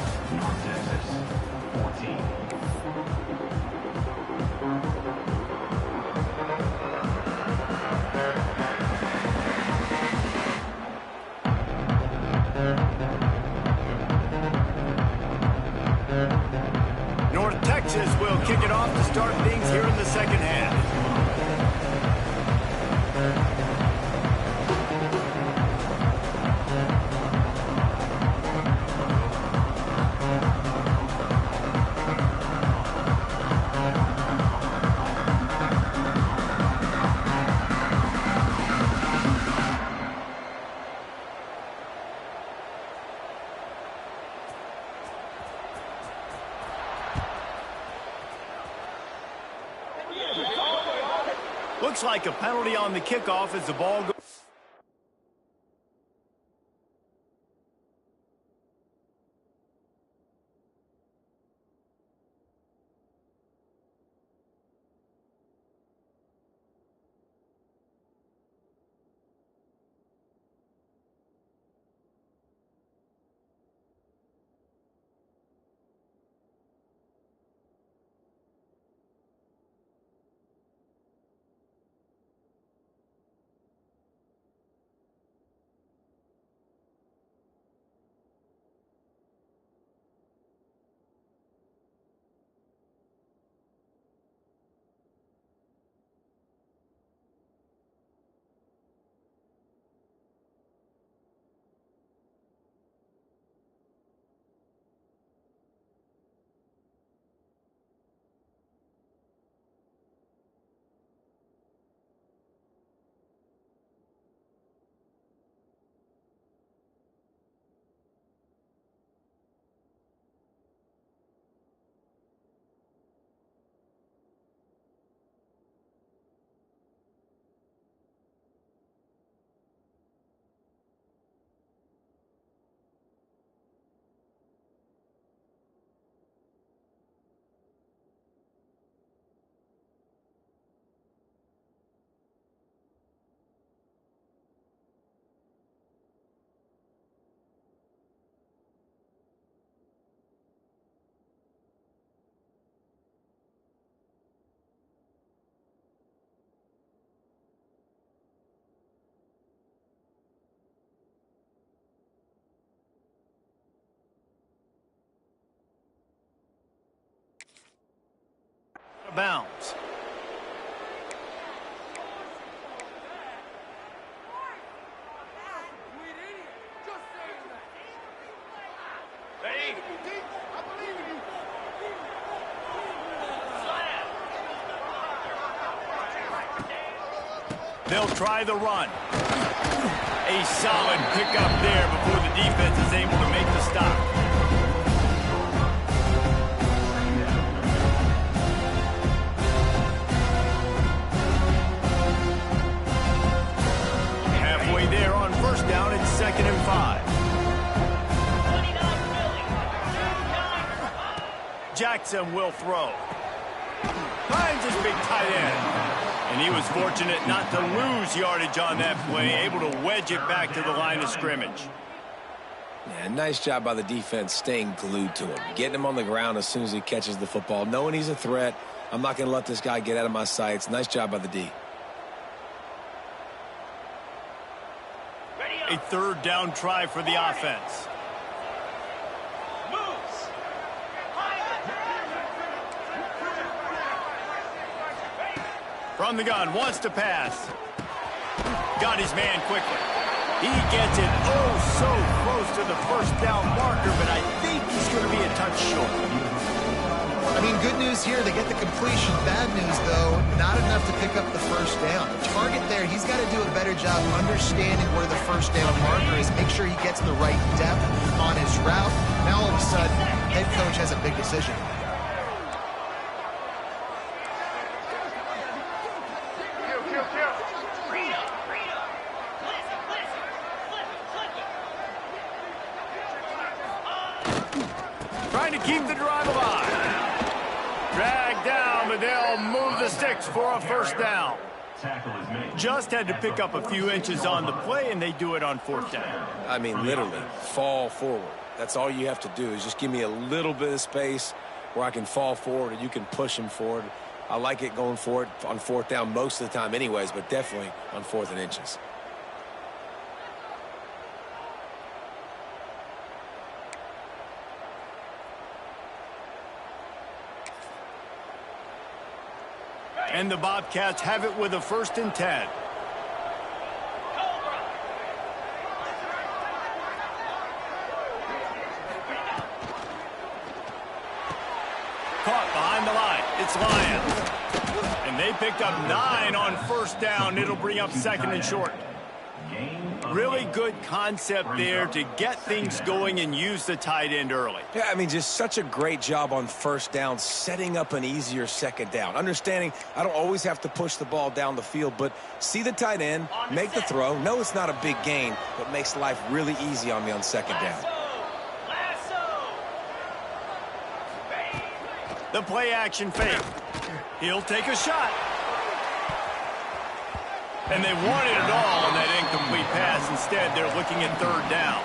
Speaker 1: North Texas will kick it off to start things here in the second half. Looks like a penalty on the kickoff as the ball goes. Bounds. They'll try the run. A solid pickup there before the defense is able to make the stop. Jackson will throw. Finds his big tight end. And he was fortunate not to lose yardage on that play, able to wedge it back to the line of scrimmage.
Speaker 2: Yeah, nice job by the defense staying glued to him. Getting him on the ground as soon as he catches the football. Knowing he's a threat, I'm not going to let this guy get out of my sights. Nice job by the D.
Speaker 1: A third down try for the offense. From the gun, wants to pass. Got his man quickly. He gets it so close to the first down marker, but I think he's going to be a touch short.
Speaker 3: I mean, good news here, they get the completion. Bad news, though, not enough to pick up the first down. The target there, he's got to do a better job understanding where the first down marker is, make sure he gets the right depth on his route. Now, all of a sudden, head coach has a big decision.
Speaker 1: Trying to keep the drive alive. Dragged down, but they'll move the sticks for a first down. Just had to pick up a few inches on the play, and they do it on fourth down.
Speaker 2: I mean, literally, fall forward. That's all you have to do is just give me a little bit of space where I can fall forward and you can push him forward. I like it going for it on fourth down most of the time anyways, but definitely on 4th and inches.
Speaker 1: And the Bobcats have it with a 1st and 10. Caught behind the line. It's Lions. And they picked up 9 on first down. It'll bring up 2nd and short. Really good concept there to get things going and use the tight end early.
Speaker 2: Yeah, I mean, just such a great job on first down, setting up an easier 2nd down. Understanding I don't always have to push the ball down the field, but see the tight end, make the throw. No, it's not a big gain, but makes life really easy on me on 2nd down.
Speaker 1: The play action fake. He'll take a shot. And they wanted it all on that incomplete pass. Instead, they're looking at 3rd down.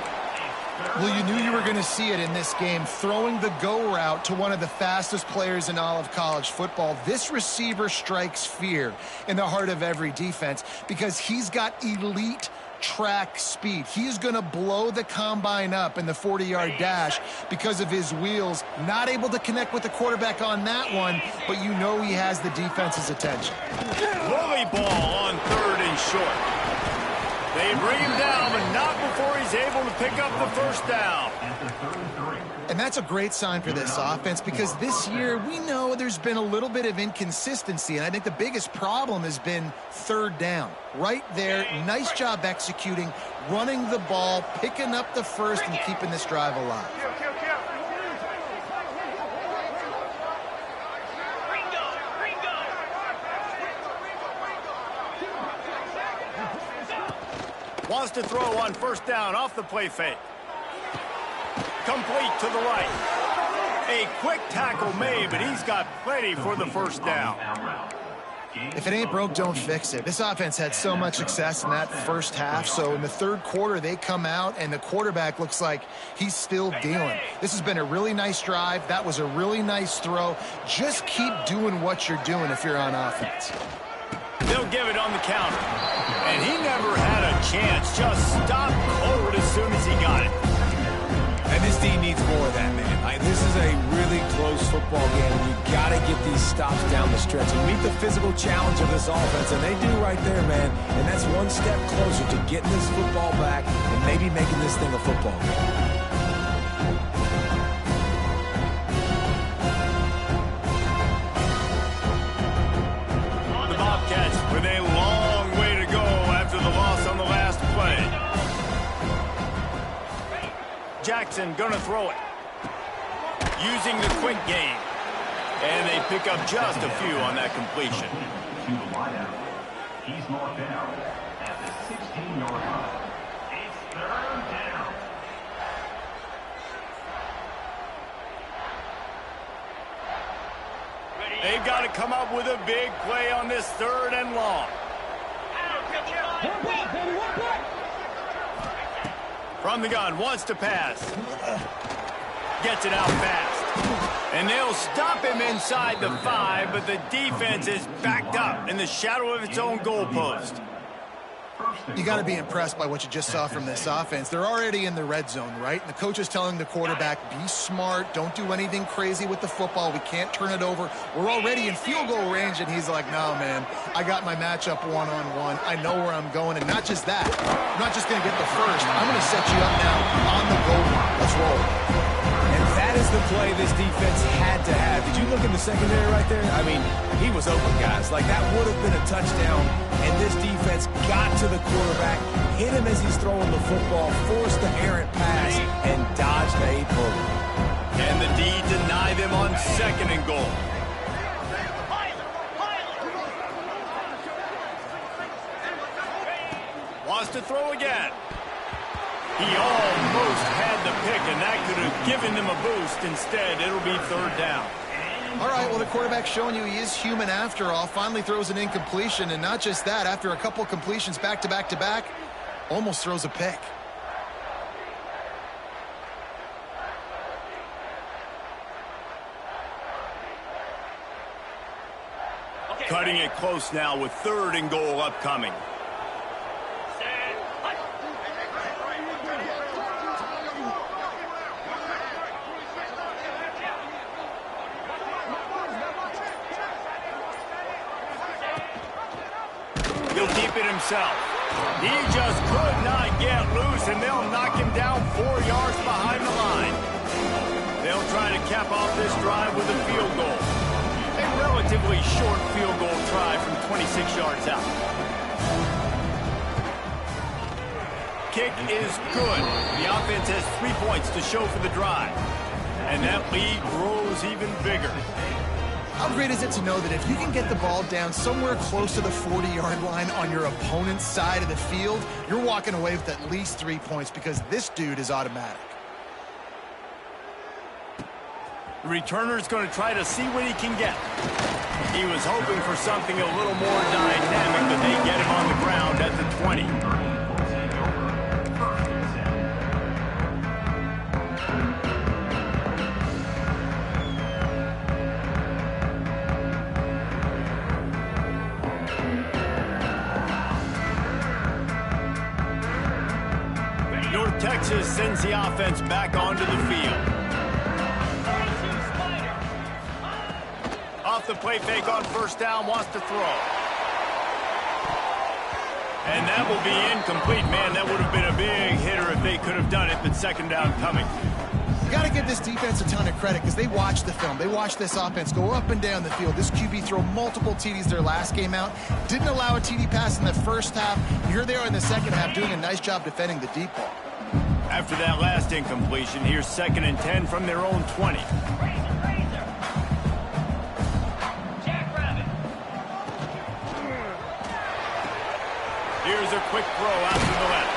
Speaker 3: Well, you knew you were going to see it in this game. Throwing the go route to one of the fastest players in all of college football. This receiver strikes fear in the heart of every defense because he's got elite track speed. He's going to blow the combine up in the 40-yard dash because of his wheels. Not able to connect with the quarterback on that one, but you know he has the defense's attention.
Speaker 1: Bully ball on 3rd and short. They bring him down, but not before he's able to pick up the first down.
Speaker 3: And that's a great sign for this offense because this year we know there's been a little bit of inconsistency, and I think the biggest problem has been 3rd down. Right there, nice job executing, running the ball, picking up the first, and keeping this drive alive.
Speaker 1: Wants to throw on first down off the play fake. Complete to the right. A quick tackle made, but he's got plenty for the first down.
Speaker 3: If it ain't broke, don't fix it. This offense had so much success in that first half, so in the 3rd quarter they come out and the quarterback looks like he's still dealing. This has been a really nice drive. That was a really nice throw. Just keep doing what you're doing if you're on offense.
Speaker 1: They'll give it on the counter. And he never had a chance. Just stopped cold as soon as he got it.
Speaker 2: And this team needs more of that, man. This is a really close football game. You got to get these stops down the stretch and meet the physical challenge of this offense, and they do right there, man. And that's one step closer to getting this football back and maybe making this thing a football game.
Speaker 1: With a long way to go after the loss on the last play. Jackson gonna throw it. Using the quick game. And they pick up just a few on that completion.
Speaker 6: He's marked down at the 16-yard line. It's 3rd down.
Speaker 1: They've got to come up with a big play on this 3rd and long. From the gun, wants to pass. Gets it out fast. And they'll stop him inside the 5, but the defense is backed up in the shadow of its own goalpost.
Speaker 3: You got to be impressed by what you just saw from this offense. They're already in the red zone, right? And the coach is telling the quarterback, be smart, don't do anything crazy with the football. We can't turn it over. We're already in field goal range, and he's like, no, man, I got my matchup one-on-one. I know where I'm going, and not just that. I'm not just going to get the first. I'm going to set you up now on the goal line. Let's roll.
Speaker 2: And that is the play this defense had to have. Did you look in the secondary right there? I mean, he was open, guys. Like, that would have been a touchdown, and this defense got to the quarterback, hit him as he's throwing the football, forced the errant pass, and dodged the 8-footer.
Speaker 1: And the D deny them on 2nd and goal. Wants to throw again. He almost had the pick, and that could have given them a boost. Instead, it'll be 3rd down.
Speaker 3: All right, well, the quarterback's showing you he is human after all. Finally throws an incompletion, and not just that, after a couple completions back-to-back-to-back, almost throws a pick.
Speaker 1: Cutting it close now with 3rd and goal upcoming. He'll keep it himself. He just could not get loose, and they'll knock him down 4 yards behind the line. They'll try to cap off this drive with a field goal. A relatively short field goal try from 26 yards out. Kick is good. The offense has 3 points to show for the drive. And that lead grows even bigger.
Speaker 3: How great is it to know that if you can get the ball down somewhere close to the 40-yard line on your opponent's side of the field, you're walking away with at least 3 points because this dude is automatic.
Speaker 1: The returner's going to try to see what he can get. He was hoping for something a little more dynamic, but they get him on the ground at the 20. North Texas sends the offense back onto the field. Off the play fake on 1st down, wants to throw. And that will be incomplete. Man, that would have been a big hitter if they could have done it, but 2nd down coming.
Speaker 3: You got to give this defense a ton of credit because they watched the film. They watched this offense go up and down the field. This QB throw multiple TDs their last game out. Didn't allow a TD pass in the 1st half. Here they are in the 2nd half doing a nice job defending the deep ball.
Speaker 1: After that last incompletion, here's 2nd and 10 from their own 20. Here's a quick throw out to the left.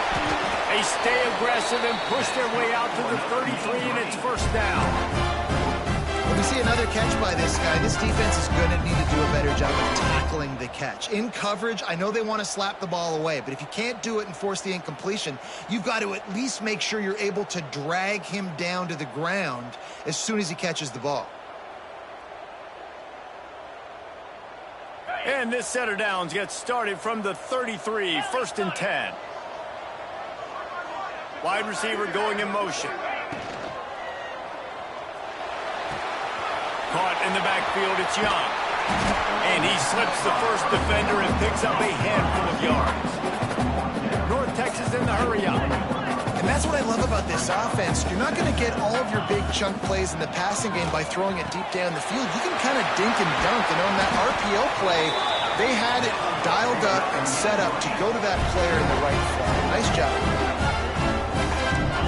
Speaker 1: They stay aggressive and push their way out to the 33, and it's 1st down.
Speaker 3: When we see another catch by this guy, this defense is going to need to do a better job of tackling the catch. In coverage, I know they want to slap the ball away, but if you can't do it and force the incompletion, you've got to at least make sure you're able to drag him down to the ground as soon as he catches the ball.
Speaker 1: And this set of downs gets started from the 33, 1st and 10. Wide receiver going in motion. Caught in the backfield, it's Young. And he slips the first defender and picks up a handful of yards. North Texas in the hurry up.
Speaker 3: And that's what I love about this offense. You're not going to get all of your big chunk plays in the passing game by throwing it deep down the field. You can kind of dink and dunk. And on that RPO play, they had it dialed up and set up to go to that player in the right flat. Nice job.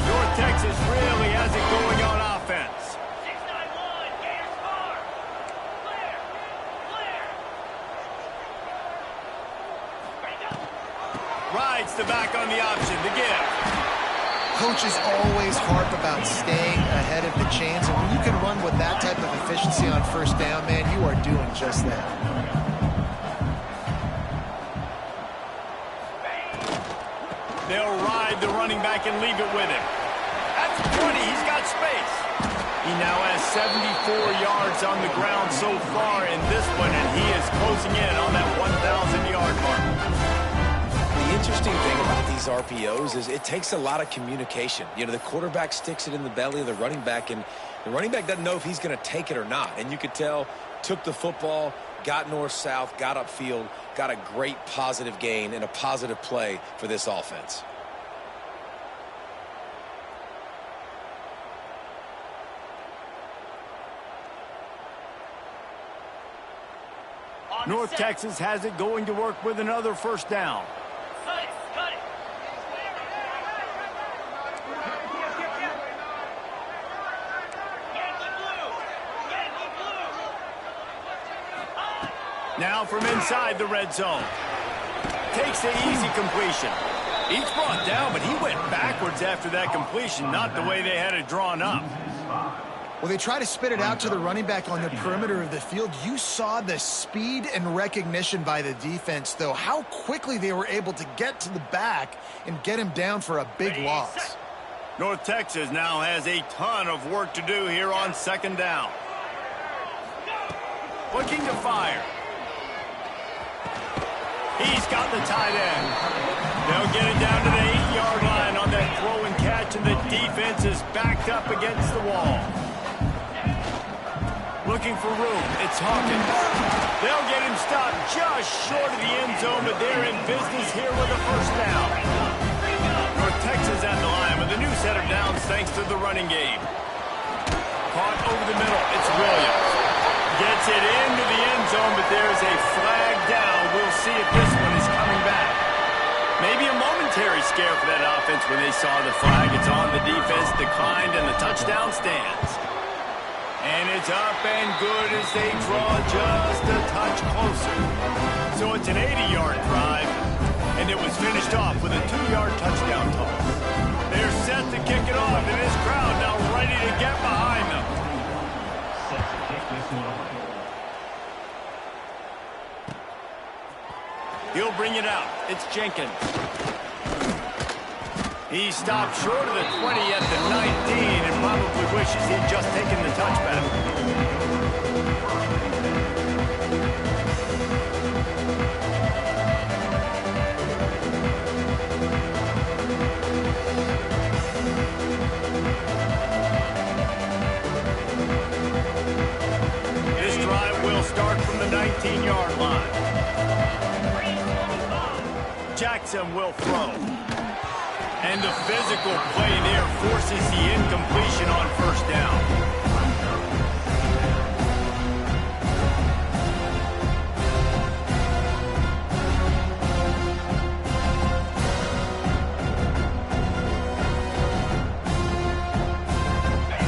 Speaker 1: North Texas really has it going on offense.
Speaker 4: 6-9-1, Gators far. Clear.
Speaker 1: Rides the back on the option to give.
Speaker 3: Coaches always harp about staying ahead of the chains, and when you can run with that type of efficiency on 1st down, man, you are doing just that.
Speaker 1: They'll ride the running back and leave it with him. At the 20, he's got space. He now has 74 yards on the ground so far in this one, and he is closing in on that 1,000-yard mark.
Speaker 2: The interesting thing about these RPOs is it takes a lot of communication. You know, the quarterback sticks it in the belly of the running back, and the running back doesn't know if he's going to take it or not. And you could tell, took the football, got north-south, got upfield, got a great positive gain and a positive play for this offense.
Speaker 1: North Texas has it going to work with another first down.
Speaker 4: Cut it, cut it. Yankee blue, Yankee blue.
Speaker 1: Now from inside the red zone. Takes the easy completion. He's brought down, but he went backwards after that completion, not the way they had it drawn up.
Speaker 3: Well, they try to spit it out to the running back on the perimeter of the field. You saw the speed and recognition by the defense, though, how quickly they were able to get to the back and get him down for a big loss.
Speaker 1: North Texas now has a ton of work to do here on second down. Looking to fire. He's got the tight end. They'll get it down to the 8-yard line on that throw and catch, and the defense is backed up against the wall. Looking for room. It's Hawkins. They'll get him stopped just short of the end zone, but they're in business here with a first down. North Texas at the line with a new set of downs thanks to the running game. Caught over the middle. It's Williams. Gets it into the end zone, but there's a flag down. We'll see if this one is coming back. Maybe a momentary scare for that offense when they saw the flag. It's on, the defense declined, and the touchdown stands. And it's up and good as they draw just a touch closer. So it's an 80-yard drive, and it was finished off with a 2-yard touchdown toss. They're set to kick it off, and this crowd now ready to get behind them. He'll bring it out. It's Jenkins. He stopped short of the 20 at the 19 and probably wishes he'd just taken the touchback. This drive will start from the 19-yard line. Jackson will throw. And the physical play there forces the incompletion on first down.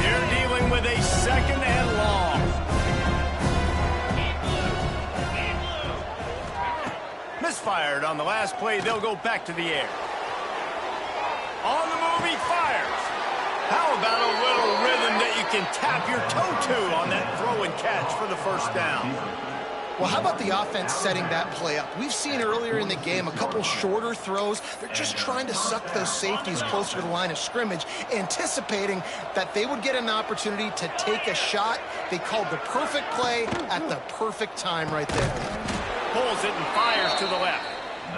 Speaker 1: They're dealing with a second and long. Misfired on the last play. They'll go back to the air. On the move, he fires. How about a little rhythm that you can tap your toe to on that throw and catch for the first down?
Speaker 3: Well, how about the offense setting that play up? We've seen earlier in the game a couple shorter throws. They're just trying to suck those safeties closer to the line of scrimmage, anticipating that they would get an opportunity to take a shot. They called the perfect play at the perfect time right there.
Speaker 1: Pulls it and fires to the left.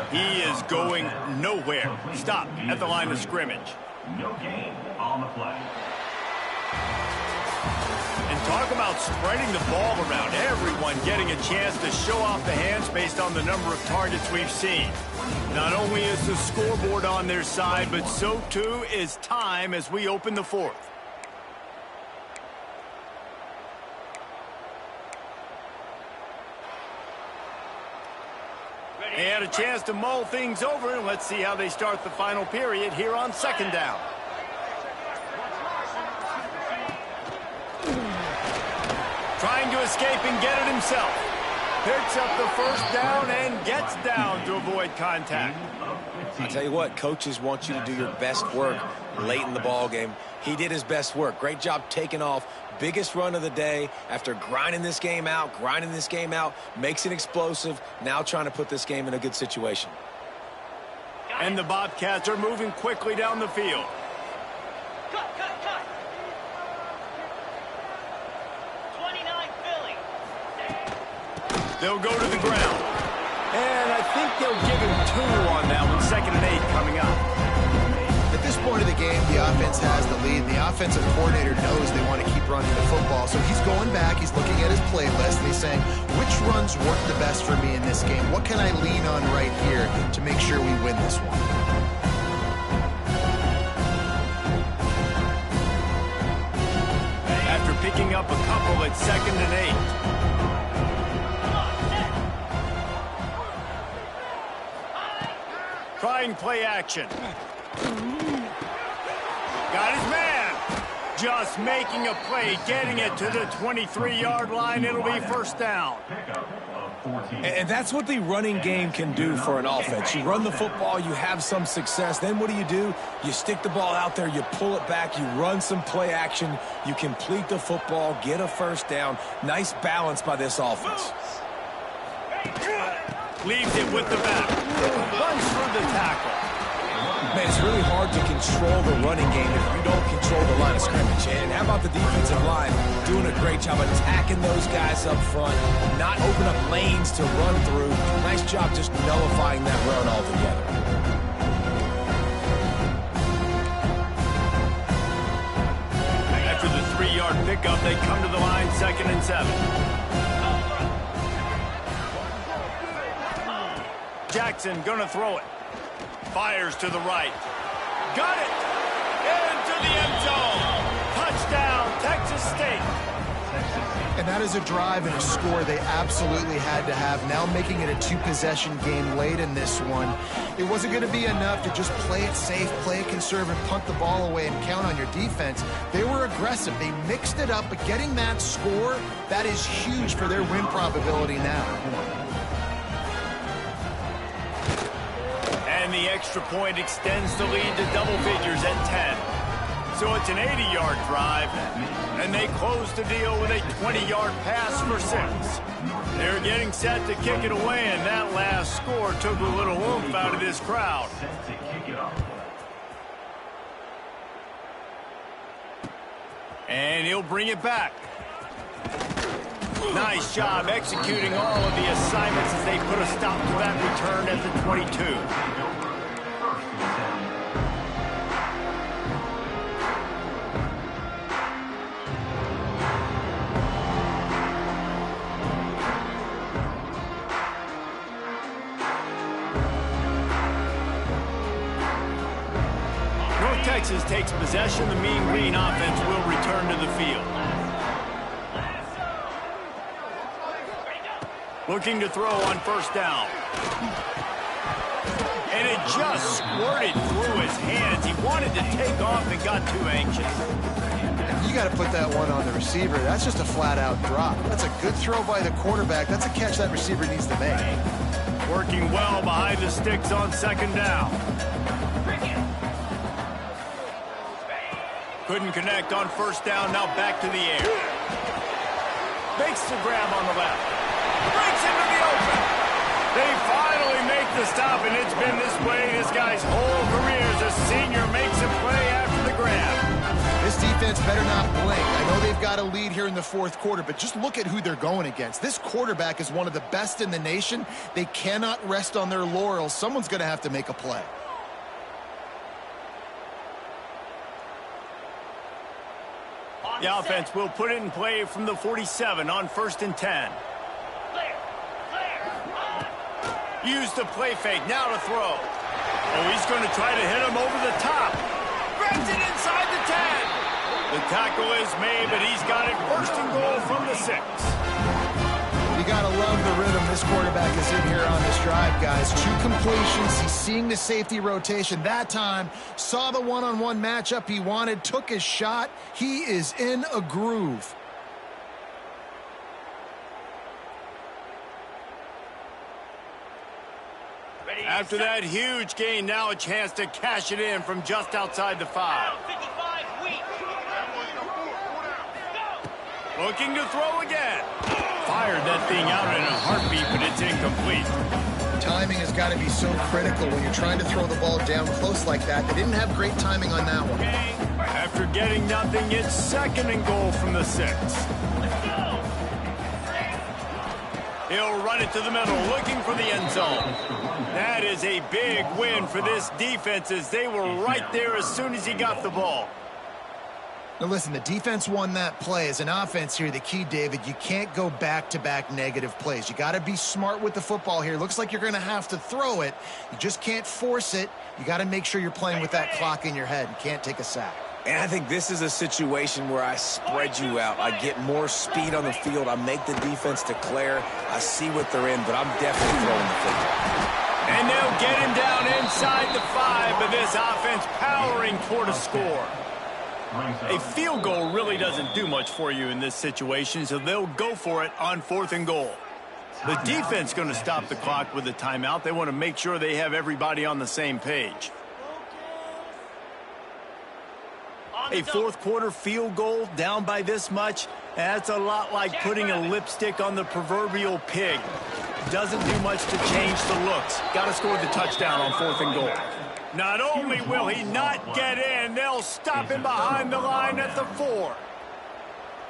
Speaker 1: He is going nowhere. Stop at the line of scrimmage.
Speaker 6: No gain on the play.
Speaker 1: And talk about spreading the ball around. Everyone getting a chance to show off the hands based on the number of targets we've seen. Not only is the scoreboard on their side, but so too is time as we open the fourth. They had a chance to mull things over, and let's see how they start the final period here on second down. Trying to escape and get it himself. Picks up the first down and gets down to avoid contact.
Speaker 2: I tell you what, coaches want you to do your best work late in the ball game. He did his best work. Great job taking off, biggest run of the day after grinding this game out, makes it explosive, now trying to put this game in a good situation.
Speaker 1: And the Bobcats are moving quickly down the field.
Speaker 4: Cut. 29 Philly.
Speaker 1: They'll go to the ground. And I think they'll give him 2 on that one. 2nd and 8 coming up.
Speaker 3: At this point of the game, the offense has the lead, and the offensive coordinator knows they want to keep running the football. So he's going back, he's looking at his playlist, and he's saying, which runs work the best for me in this game? What can I lean on right here to make sure we win this one?
Speaker 1: After picking up a couple at 2nd and 8. Trying play action. Got his man. Just making a play, getting it to the 23-yard line. It'll be 1st down.
Speaker 2: And that's what the running game can do for an offense. You run the football, you have some success. Then what do? You stick the ball out there, you pull it back, you run some play action, you complete the football, get a 1st down. Nice balance by this offense.
Speaker 1: Leaves it with the back. Runs through the tackle.
Speaker 2: Man, it's really hard to control the running game if you don't control the line of scrimmage. And how about the defensive line doing a great job attacking those guys up front, not open up lanes to run through. Nice job just nullifying that run altogether.
Speaker 1: After the 3-yard pickup, they come to the line, 2nd and 7. Jackson gonna throw it. Fires to the right. Got it! Into the end zone! Touchdown, Texas State!
Speaker 3: And that is a drive and a score they absolutely had to have. Now making it a 2-possession game late in this one. It wasn't going to be enough to just play it safe, play it conservative, punt the ball away, and count on your defense. They were aggressive. They mixed it up, but getting that score, that is huge for their win probability now.
Speaker 1: And the extra point extends the lead to double figures at 10. So it's an 80-yard drive, and they close the deal with a 20-yard pass for 6. They're getting set to kick it away, and that last score took a little oomph out of this crowd. And he'll bring it back. Nice job executing all of the assignments as they put a stop to that return at the 22. North Texas takes possession. The Mean Green offense will return to the field. Looking to throw on 1st down. And it just squirted through his hands. He wanted to take off and got too anxious.
Speaker 3: You got to put that one on the receiver. That's just a flat-out drop. That's a good throw by the quarterback. That's a catch that receiver needs to make.
Speaker 1: Working well behind the sticks on 2nd down. Couldn't connect on 1st down. Now back to the air. Makes the grab on the left. Breaks into the open. They finally make the stop, and it's been this way this guy's whole career as a senior. Makes a play after the grab.
Speaker 3: This defense better not blink. I know they've got a lead here in the 4th quarter, but just look at who they're going against. This quarterback is one of the best in the nation. They cannot rest on their laurels. Someone's going to have to make a play.
Speaker 1: The offense will put it in play from the 47 on 1st and 10. Use the play fake, now to throw. Oh, he's going to try to hit him over the top. Grabs it inside the 10. The tackle is made, but he's got it 1st and goal from the 6.
Speaker 3: You got to love the rhythm this quarterback is in here on this drive, guys. 2 completions. He's seeing the safety rotation. That time, saw the one-on-one matchup he wanted, took his shot. He is in a groove.
Speaker 1: After that huge gain, now a chance to cash it in from just outside the 5. Looking to throw again. Fired that thing out in a heartbeat, but it's incomplete.
Speaker 3: Timing has got to be so critical when you're trying to throw the ball down close like that. They didn't have great timing on that one.
Speaker 1: After getting nothing, it's 2nd and goal from the 6. He'll run it to the middle, looking for the end zone. That is a big win for this defense as they were right there as soon as he got the ball.
Speaker 3: Now listen, the defense won that play. As an offense here, the key, David, you can't go back-to-back negative plays. You got to be smart with the football here. Looks like you're going to have to throw it. You just can't force it. You got to make sure you're playing with that clock in your head. You can't take a sack.
Speaker 2: And I think this is a situation where I spread you out. I get more speed on the field. I make the defense declare. I see what they're in, but I'm definitely throwing the football.
Speaker 1: And they'll get him down inside the 5, but this offense powering toward a score. A field goal really doesn't do much for you in this situation, so they'll go for it on 4th and goal. The defense going to stop the clock with a timeout. They want to make sure they have everybody on the same page. A 4th quarter field goal down by this much, that's a lot like putting a lipstick on the proverbial pig. Doesn't do much to change the looks. Got to score the touchdown on 4th and goal. Not only will he not get in, they'll stop him behind the line at the 4.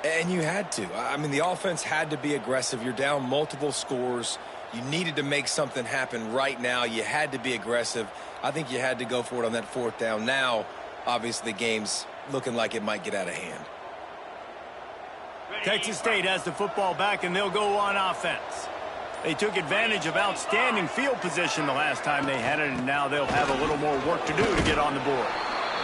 Speaker 2: And you had to. I mean, the offense had to be aggressive. You're down multiple scores. You needed to make something happen right now. You had to be aggressive. I think you had to go for it on that 4th down. Now, obviously, the game's looking like it might get out of hand.
Speaker 1: Texas State has the football back, and they'll go on offense. They took advantage of outstanding field position the last time they had it, and now they'll have a little more work to do to get on the board.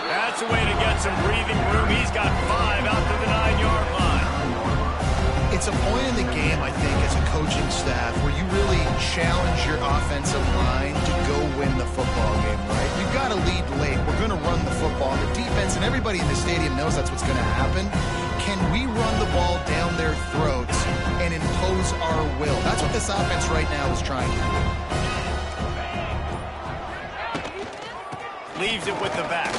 Speaker 1: That's a way to get some breathing room. He's got 5 out to the 9-yard line.
Speaker 3: It's a point in the game, I think, as a coaching staff, where you really challenge your offensive line to go win the football game, right? We've got to lead late. We're going to run the football. The defense and everybody in the stadium knows that's what's going to happen. Can we run the ball down their throats and impose our will? That's what this offense right now is trying to do.
Speaker 1: Leaves it with the back.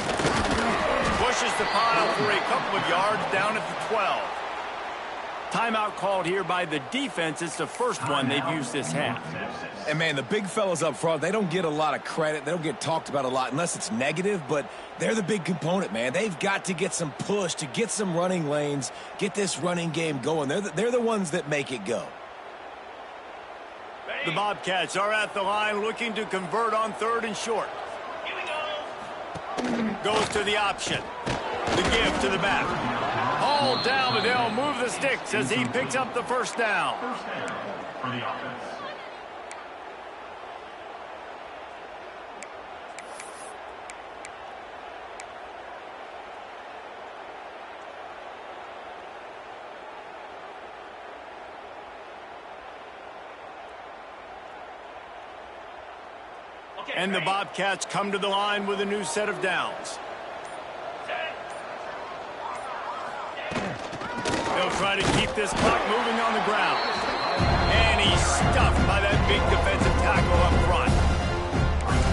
Speaker 1: Pushes the pile for a couple of yards down at the 12. Timeout called here by the defense. It's the first one they've used this half.
Speaker 2: And, man, the big fellas up front, they don't get a lot of credit. They don't get talked about a lot unless it's negative, but they're the big component, man. They've got to get some push, to get some running lanes, get this running game going. They're the ones that make it go.
Speaker 1: The Bobcats are at the line looking to convert on 3rd and short.
Speaker 4: Here we go.
Speaker 1: Goes to the option. The give to the back. All down, but they'll move the sticks as he picks up the 1st down.
Speaker 6: First down for the offense.
Speaker 1: And the Bobcats come to the line with a new set of downs. They'll try to keep this clock moving on the ground. And he's stuffed by that big defensive tackle up front.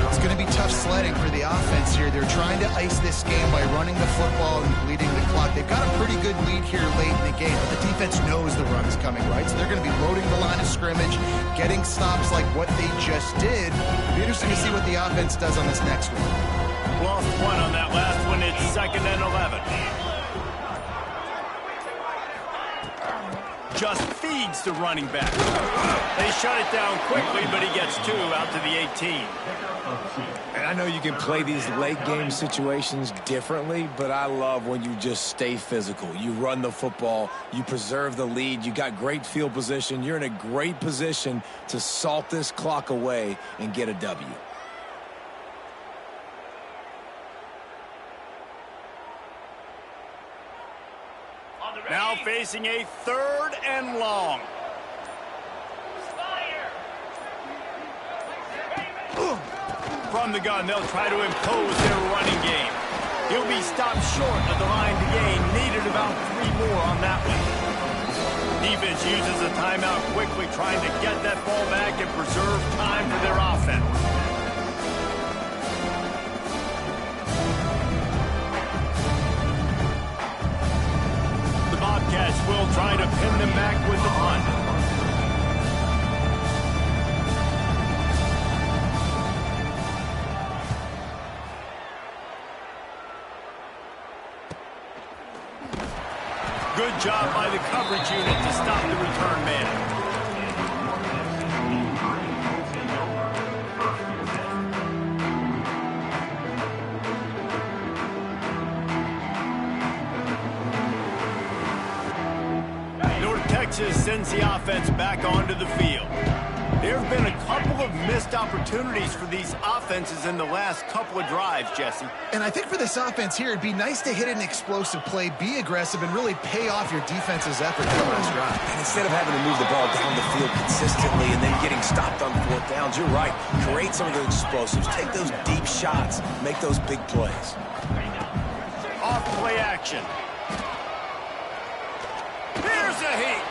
Speaker 3: It's going to be tough sledding for the offense here. They're trying to ice this game by running the football and bleeding the clock. They've got a pretty good lead here late in the game, but the defense knows the run is coming, right? So they're going to be loading the line of scrimmage, getting stops like what they just did. It'll be interesting to see what the offense does on this next one.
Speaker 1: Lost 1 on that last one. It's 2nd and 11. Just feeds the running back. They shut it down quickly, but he gets 2 out to the 18.
Speaker 2: And I know you can play these late game situations differently, but I love when you just stay physical. You run the football, you preserve the lead, you got great field position, you're in a great position to salt this clock away and get a W.
Speaker 1: Now facing a 3rd and long. From the gun, they'll try to impose their running game. He'll be stopped short of the line to gain. Needed about 3 more on that one. Defense uses a timeout quickly, trying to get that ball back and preserve time for their offense. Bobcats will try to Good job by the coverage unit to stop the return man. Texas sends the offense back onto the field. There have been a couple of missed opportunities for these offenses in the last couple of drives, Jesse.
Speaker 3: And I think for this offense here, it'd be nice to hit an explosive play, be aggressive, and really pay off your defense's effort for the last drive.
Speaker 2: And instead of having to move the ball down the field consistently and then getting stopped on fourth downs, you're right. Create some of those explosives. Take those deep shots. Make those big plays.
Speaker 1: Off play action. Here's a heat.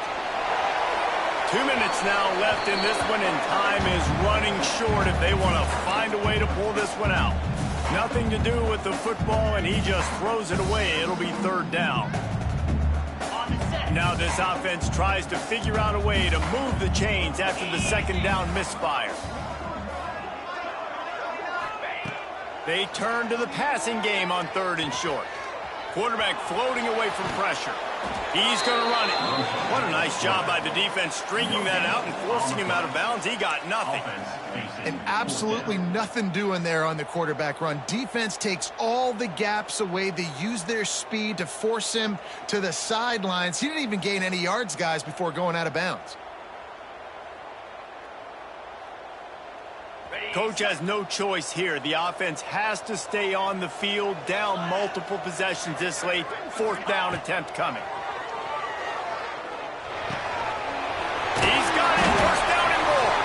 Speaker 1: 2 minutes now left in this one, and time is running short if they want to find a way to pull this one out. Nothing to do with the football, and he just throws it away. It'll be third down. Now this offense tries to figure out a way to move the chains after the second down misfire. They turn to the passing game on third and short. Quarterback floating away from pressure. He's going to run it. What a nice job by the defense stringing that out and forcing him out of bounds. He got nothing.
Speaker 3: And absolutely nothing doing there on the quarterback run. Defense takes all the gaps away. They use their speed to force him to the sidelines. He didn't even gain any yards, guys, before going out of bounds.
Speaker 1: Coach has no choice here. The offense has to stay on the field, down multiple possessions this late. Fourth down attempt coming. He's got it. First down and more.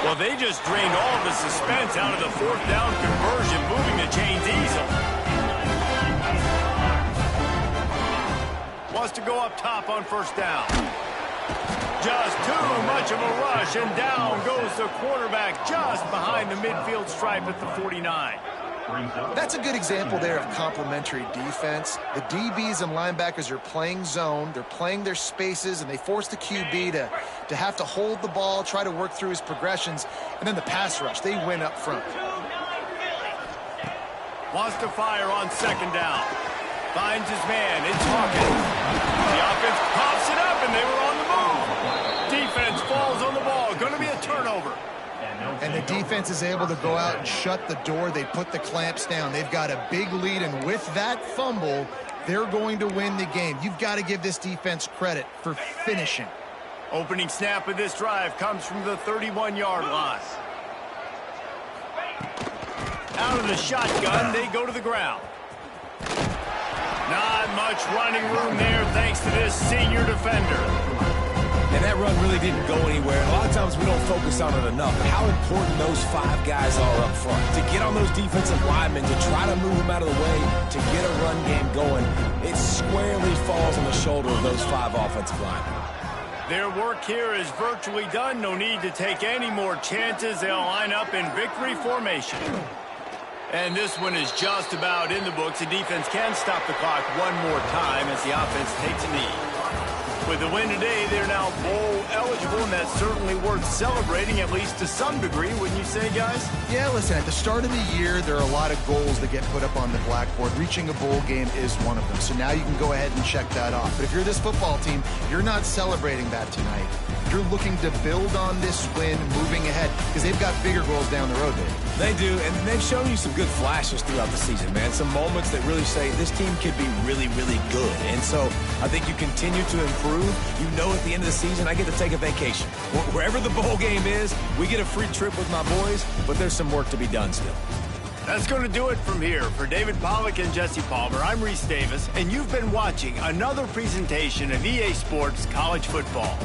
Speaker 1: Well, they just drained all of the suspense out of the fourth down conversion, moving the chains easily. Wants to go up top on first down. Just too much of a rush, and down goes the quarterback just behind the midfield stripe at the 49.
Speaker 3: That's a good example there of complementary defense. The DBs and linebackers are playing zone. They're playing their spaces, and they force the QB to have to hold the ball, try to work through his progressions, and then the pass rush. They win up front.
Speaker 1: Wants to fire on second down. Finds his man. It's Hawkins. The offense pops it up, and they were on the move. Defense falls on the ball. Going to be a turnover.
Speaker 3: And the defense is able to go out and shut the door. They put the clamps down. They've got a big lead, and with that fumble, they're going to win the game. You've got to give this defense credit for finishing.
Speaker 1: Opening snap of this drive comes from the 31-yard line. Out of the shotgun, they go to the ground. Not much running room there thanks to this senior defender.
Speaker 2: And that run really didn't go anywhere. A lot of times we don't focus on it enough. How important those five guys are up front. To get on those defensive linemen, to try to move them out of the way, to get a run game going, it squarely falls on the shoulder of those five offensive linemen.
Speaker 1: Their work here is virtually done. No need to take any more chances. They'll line up in victory formation. And this one is just about in the books. The defense can stop the clock one more time as the offense takes a knee. With the win today, they're now bowl eligible, and that's certainly worth celebrating, at least to some degree, wouldn't you say, guys?
Speaker 3: Yeah, listen, at the start of the year, there are a lot of goals that get put up on the blackboard. Reaching a bowl game is one of them. So now you can go ahead and check that off. But if you're this football team, you're not celebrating that tonight. You're looking to build on this win moving ahead because they've got bigger goals down the road, Dave.
Speaker 2: They do, and they've shown you some good flashes throughout the season, man. Some moments that really say this team could be really, really good. And so I think you continue to improve. You know at the end of the season, I get to take a vacation. Wherever the bowl game is, we get a free trip with my boys, but there's some work to be done still.
Speaker 1: That's going to do it from here. For David Pollack and Jesse Palmer, I'm Reese Davis, and you've been watching another presentation of EA Sports College Football.